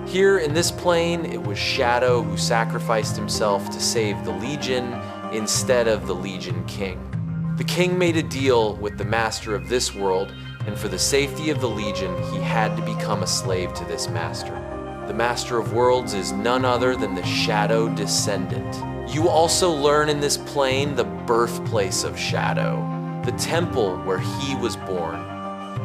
Here in this plane, it was Shadow who sacrificed himself to save the Legion instead of the Legion King. The King made a deal with the Master of this world, and for the safety of the Legion, he had to become a slave to this Master. The Master of Worlds is none other than the Shadow Descendant. You also learn in this plane the birthplace of Shadow, the temple where he was born.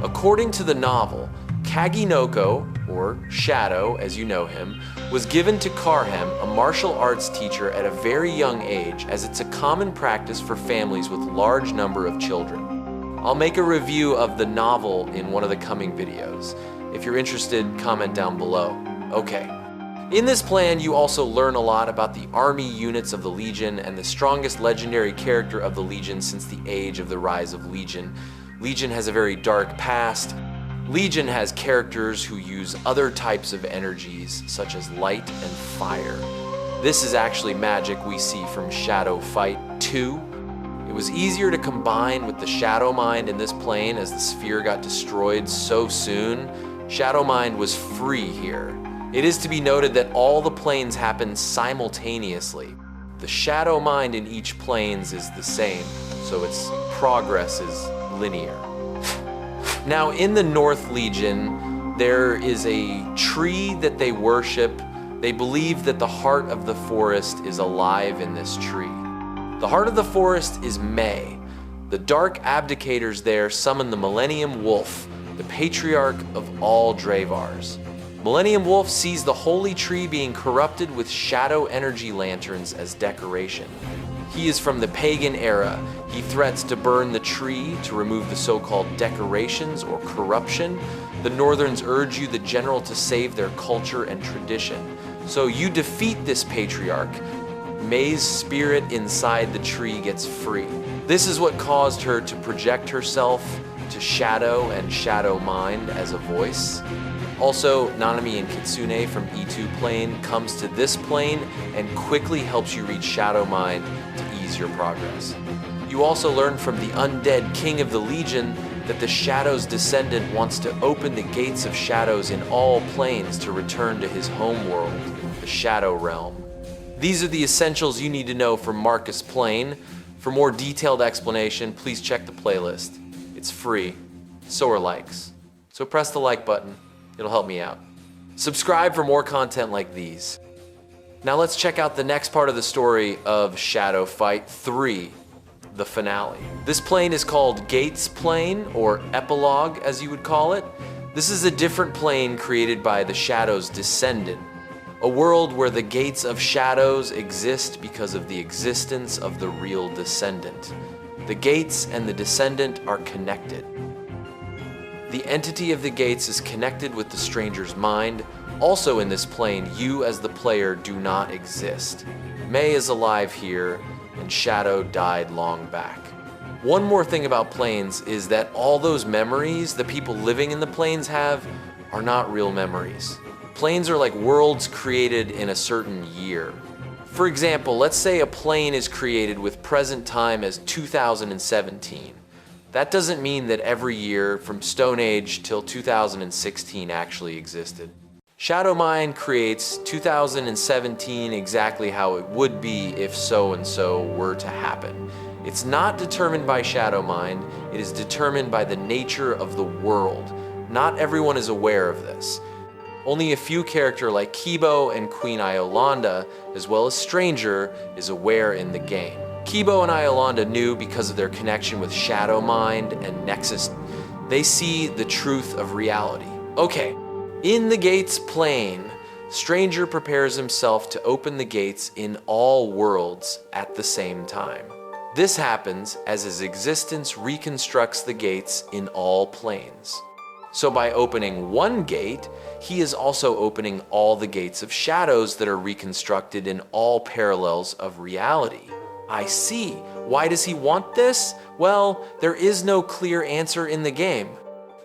According to the novel, Kaginoko, or Shadow as you know him, was given to Karhem, a martial arts teacher, at a very young age, as it's a common practice for families with large number of children. I'll make a review of the novel in one of the coming videos. If you're interested, comment down below. Okay. In this plan, you also learn a lot about the army units of the Legion and the strongest legendary character of the Legion since the age of the rise of Legion. Legion has a very dark past. Legion has characters who use other types of energies, such as light and fire. This is actually magic we see from Shadow Fight 2. It was easier to combine with the Shadow Mind in this plane as the sphere got destroyed so soon. Shadow Mind was free here. It is to be noted that all the planes happen simultaneously. The Shadow Mind in each planes is the same, so its progress is linear. Now, in the North Legion, there is a tree that they worship. They believe that the heart of the forest is alive in this tree. The heart of the forest is May. The dark abdicators there summon the Millennium Wolf, the patriarch of all Dravars. Millennium Wolf sees the holy tree being corrupted with shadow energy lanterns as decoration. He is from the pagan era. He threats to burn the tree to remove the so-called decorations or corruption. The Northerns urge you, the general, to save their culture and tradition. So you defeat this patriarch. May's spirit inside the tree gets free. This is what caused her to project herself to Shadow and Shadow Mind as a voice. Also, Nanami and Kitsune from E2 plane comes to this plane and quickly helps you reach Shadow Mind to ease your progress. You also learn from the undead king of the Legion that the Shadow's descendant wants to open the gates of shadows in all planes to return to his home world, the Shadow Realm. These are the essentials you need to know for Marcus Plane. For more detailed explanation, please check the playlist. It's free. So are likes. So press the like button. It'll help me out. Subscribe for more content like these. Now let's check out the next part of the story of Shadow Fight 3, the finale. This plane is called Gates Plane, or Epilogue as you would call it. This is a different plane created by the Shadow's descendant, a world where the Gates of Shadows exist because of the existence of the real descendant. The Gates and the descendant are connected. The entity of the Gates is connected with the stranger's mind. Also in this plane, you as the player do not exist. May is alive here, and Shadow died long back. One more thing about planes is that all those memories the people living in the planes have are not real memories. Planes are like worlds created in a certain year. For example, let's say a plane is created with present time as 2017. That doesn't mean that every year from Stone Age till 2016 actually existed. Shadow Mind creates 2017 exactly how it would be if so-and-so were to happen. It's not determined by Shadow Mind, it is determined by the nature of the world. Not everyone is aware of this. Only a few characters like Kibo and Queen Iolanda, as well as Stranger, is aware in the game. Kibo and Iolanda knew because of their connection with Shadow Mind and Nexus. They see the truth of reality. Okay, in the Gates plane, Stranger prepares himself to open the gates in all worlds at the same time. This happens as his existence reconstructs the gates in all planes. So by opening one gate, he is also opening all the gates of shadows that are reconstructed in all parallels of reality. I see. Why does he want this? Well, there is no clear answer in the game.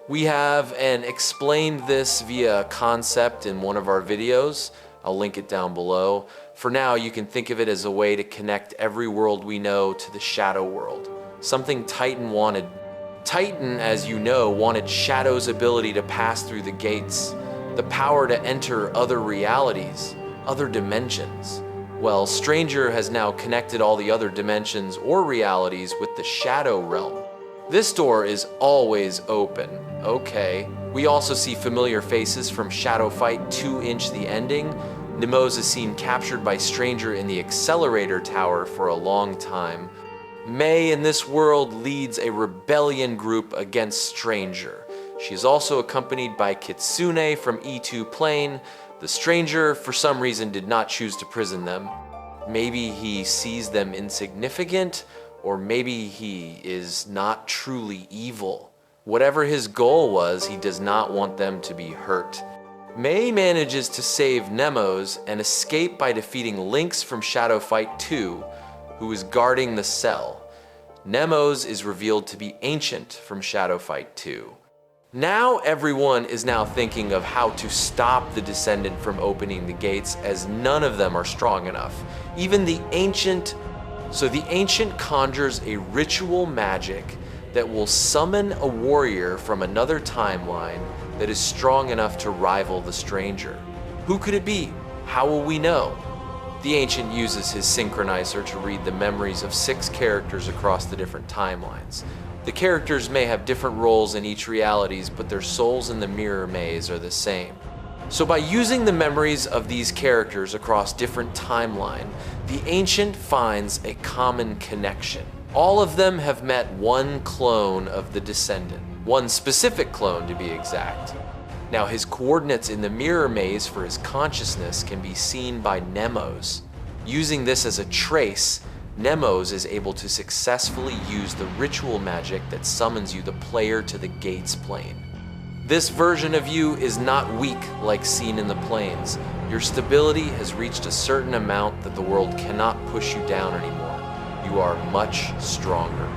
We have explained this via concept in one of our videos. I'll link it down below. For now, you can think of it as a way to connect every world we know to the Shadow world. Something Titan wanted. Titan, as you know, wanted Shadow's ability to pass through the gates, the power to enter other realities, other dimensions. Well, Stranger has now connected all the other dimensions or realities with the Shadow realm. This door is always open. Okay. We also see familiar faces from Shadow Fight 2-inch the ending. Nemo's is seen captured by Stranger in the accelerator tower for a long time. May in this world leads a rebellion group against Stranger. She is also accompanied by Kitsune from E2 plane. The Stranger, for some reason, did not choose to prison them. Maybe he sees them insignificant, or maybe he is not truly evil. Whatever his goal was, he does not want them to be hurt. May manages to save Nemos and escape by defeating Lynx from Shadow Fight 2, who is guarding the cell. Nemos is revealed to be Ancient from Shadow Fight 2. Now everyone is now thinking of how to stop the Descendant from opening the gates, as none of them are strong enough. Even the Ancient. So the Ancient conjures a ritual magic that will summon a warrior from another timeline that is strong enough to rival the Stranger. Who could it be? How will we know? The Ancient uses his synchronizer to read the memories of 6 characters across the different timelines. The characters may have different roles in each realities, but their souls in the mirror maze are the same. So by using the memories of these characters across different timelines, the Ancient finds a common connection. All of them have met one clone of the Descendant, one specific clone to be exact. Now his coordinates in the mirror maze for his consciousness can be seen by Nemos. Using this as a trace, Nemos is able to successfully use the ritual magic that summons you, the player, to the gates plane. This version of you is not weak like seen in the planes. Your stability has reached a certain amount that the world cannot push you down anymore. You are much stronger.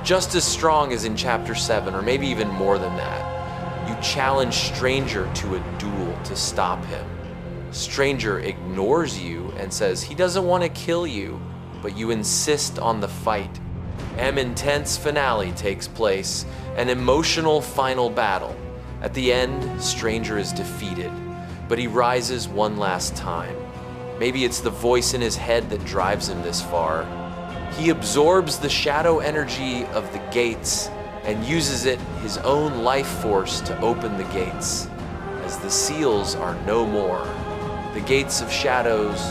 Just as strong as in Chapter 7, or maybe even more than that. You challenge Stranger to a duel to stop him. Stranger ignores you and says he doesn't want to kill you, but you insist on the fight. An intense finale takes place, an emotional final battle. At the end, Stranger is defeated, but he rises one last time. Maybe it's the voice in his head that drives him this far. He absorbs the shadow energy of the gates and uses it, his own life force, to open the gates. As the seals are no more, the gates of shadows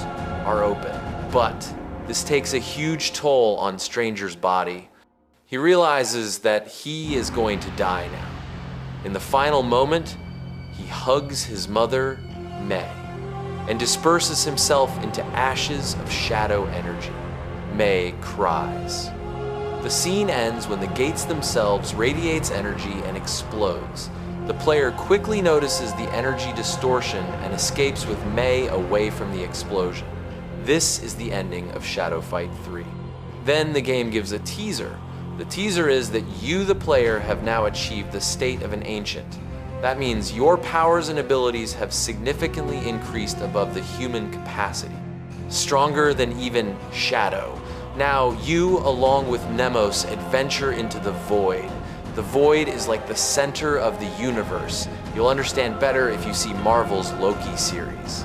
are open. But this takes a huge toll on Stranger's body. He realizes that he is going to die now. In the final moment, he hugs his mother, May, and disperses himself into ashes of shadow energy. May cries. The scene ends when the gates themselves radiates energy and explodes. The player quickly notices the energy distortion and escapes with May away from the explosion. This is the ending of Shadow Fight 3. Then the game gives a teaser. The teaser is that you, the player, have now achieved the state of an Ancient. That means your powers and abilities have significantly increased above the human capacity. Stronger than even Shadow. Now you, along with Nemos, adventure into the Void. The Void is like the center of the universe. You'll understand better if you see Marvel's Loki series.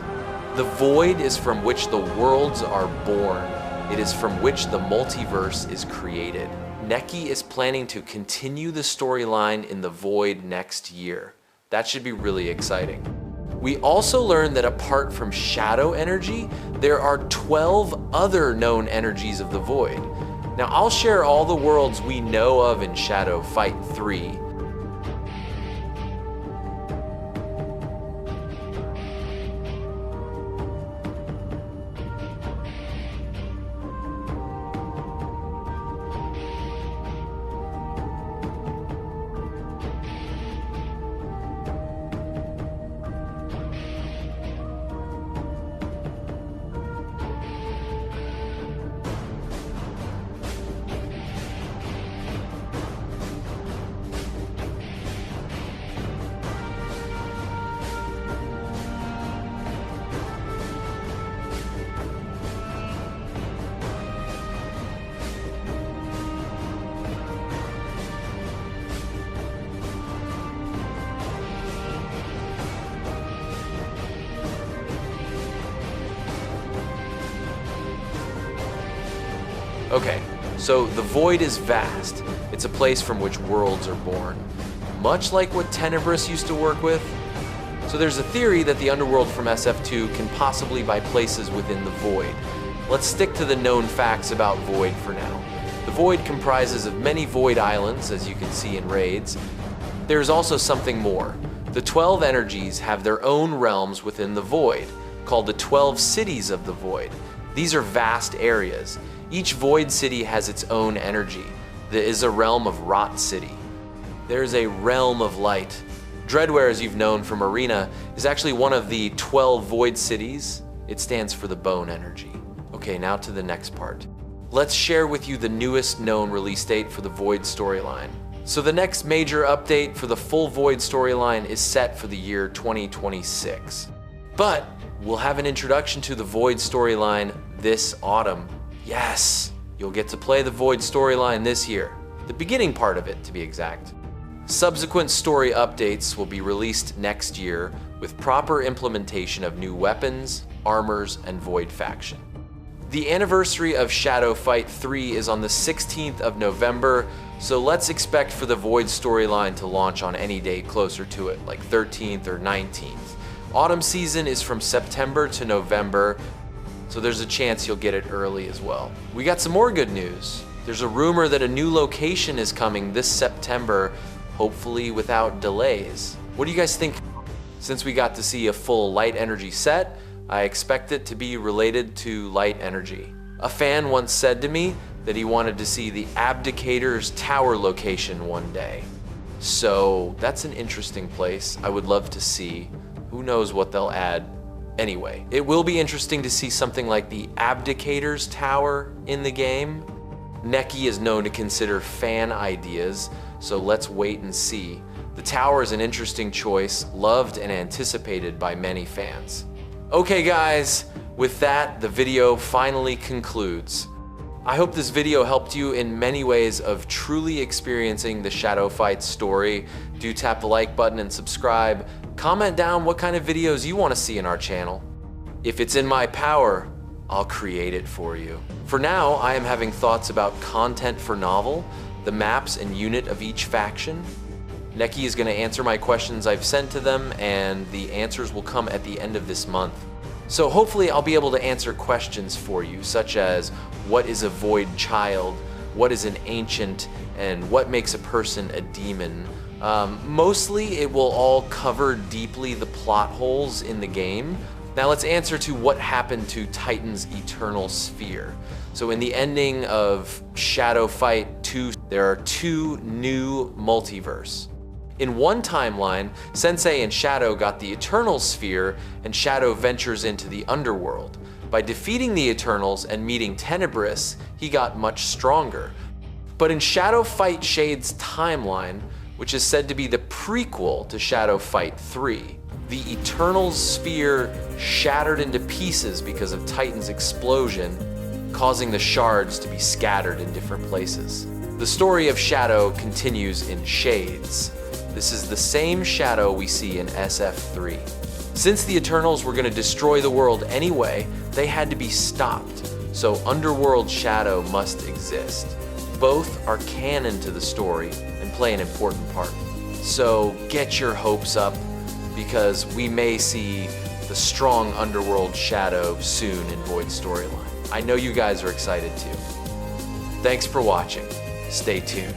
The Void is from which the worlds are born. It is from which the multiverse is created. Neki is planning to continue the storyline in the Void next year. That should be really exciting. We also learned that apart from shadow energy, there are 12 other known energies of the Void. Now I'll share all the worlds we know of in Shadow Fight 3. Okay, so the Void is vast. It's a place from which worlds are born. Much like what Tenebris used to work with. So there's a theory that the underworld from SF2 can possibly buy places within the Void. Let's stick to the known facts about Void for now. The Void comprises of many Void islands, as you can see in raids. There's also something more. The 12 energies have their own realms within the Void, called the 12 cities of the Void. These are vast areas. Each Void city has its own energy. There is a realm of Rot City. There's a realm of light. Dreadware, as you've known from Arena, is actually one of the 12 Void Cities. It stands for the Bone Energy. Okay, now to the next part. Let's share with you the newest known release date for the Void storyline. So the next major update for the full Void storyline is set for the year 2026. But we'll have an introduction to the Void storyline this autumn. Yes, you'll get to play the Void storyline this year. The beginning part of it, to be exact. Subsequent story updates will be released next year with proper implementation of new weapons, armors, and Void faction. The anniversary of Shadow Fight 3 is on the 16th of November, so let's expect for the Void storyline to launch on any date closer to it, like 13th or 19th. Autumn season is from September to November, so there's a chance you'll get it early as well. We got some more good news. There's a rumor that a new location is coming this September, hopefully without delays. What do you guys think? Since we got to see a full light energy set, I expect it to be related to light energy. A fan once said to me that he wanted to see the Abdicator's Tower location one day. So that's an interesting place I would love to see. Who knows what they'll add. Anyway, it will be interesting to see something like the Abdicator's Tower in the game. Neki is known to consider fan ideas, so let's wait and see. The tower is an interesting choice, loved and anticipated by many fans. Okay guys, with that, the video finally concludes. I hope this video helped you in many ways of truly experiencing the Shadow Fight story. Do tap the like button and subscribe. Comment down what kind of videos you want to see in our channel. If it's in my power, I'll create it for you. For now, I am having thoughts about content for novel, the maps and unit of each faction. Neki is going to answer my questions I've sent to them, and the answers will come at the end of this month. So hopefully I'll be able to answer questions for you, such as what is a void child, what is an ancient, and what makes a person a demon. Mostly it will all cover deeply the plot holes in the game. Now let's answer to what happened to Titan's eternal sphere. So in the ending of Shadow Fight 2, there are two new multiverse. In one timeline, Sensei and Shadow got the Eternal Sphere, and Shadow ventures into the underworld. By defeating the Eternals and meeting Tenebris, he got much stronger. But in Shadow Fight Shade's timeline, which is said to be the prequel to Shadow Fight 3, the Eternal's sphere shattered into pieces because of Titan's explosion, causing the shards to be scattered in different places. The story of Shadow continues in Shades. This is the same Shadow we see in SF3. Since the Eternals were going to destroy the world anyway, they had to be stopped, so Underworld Shadow must exist. Both are canon to the story and play an important part. So get your hopes up, because we may see the strong Underworld Shadow soon in Void storyline. I know you guys are excited too. Thanks for watching. Stay tuned.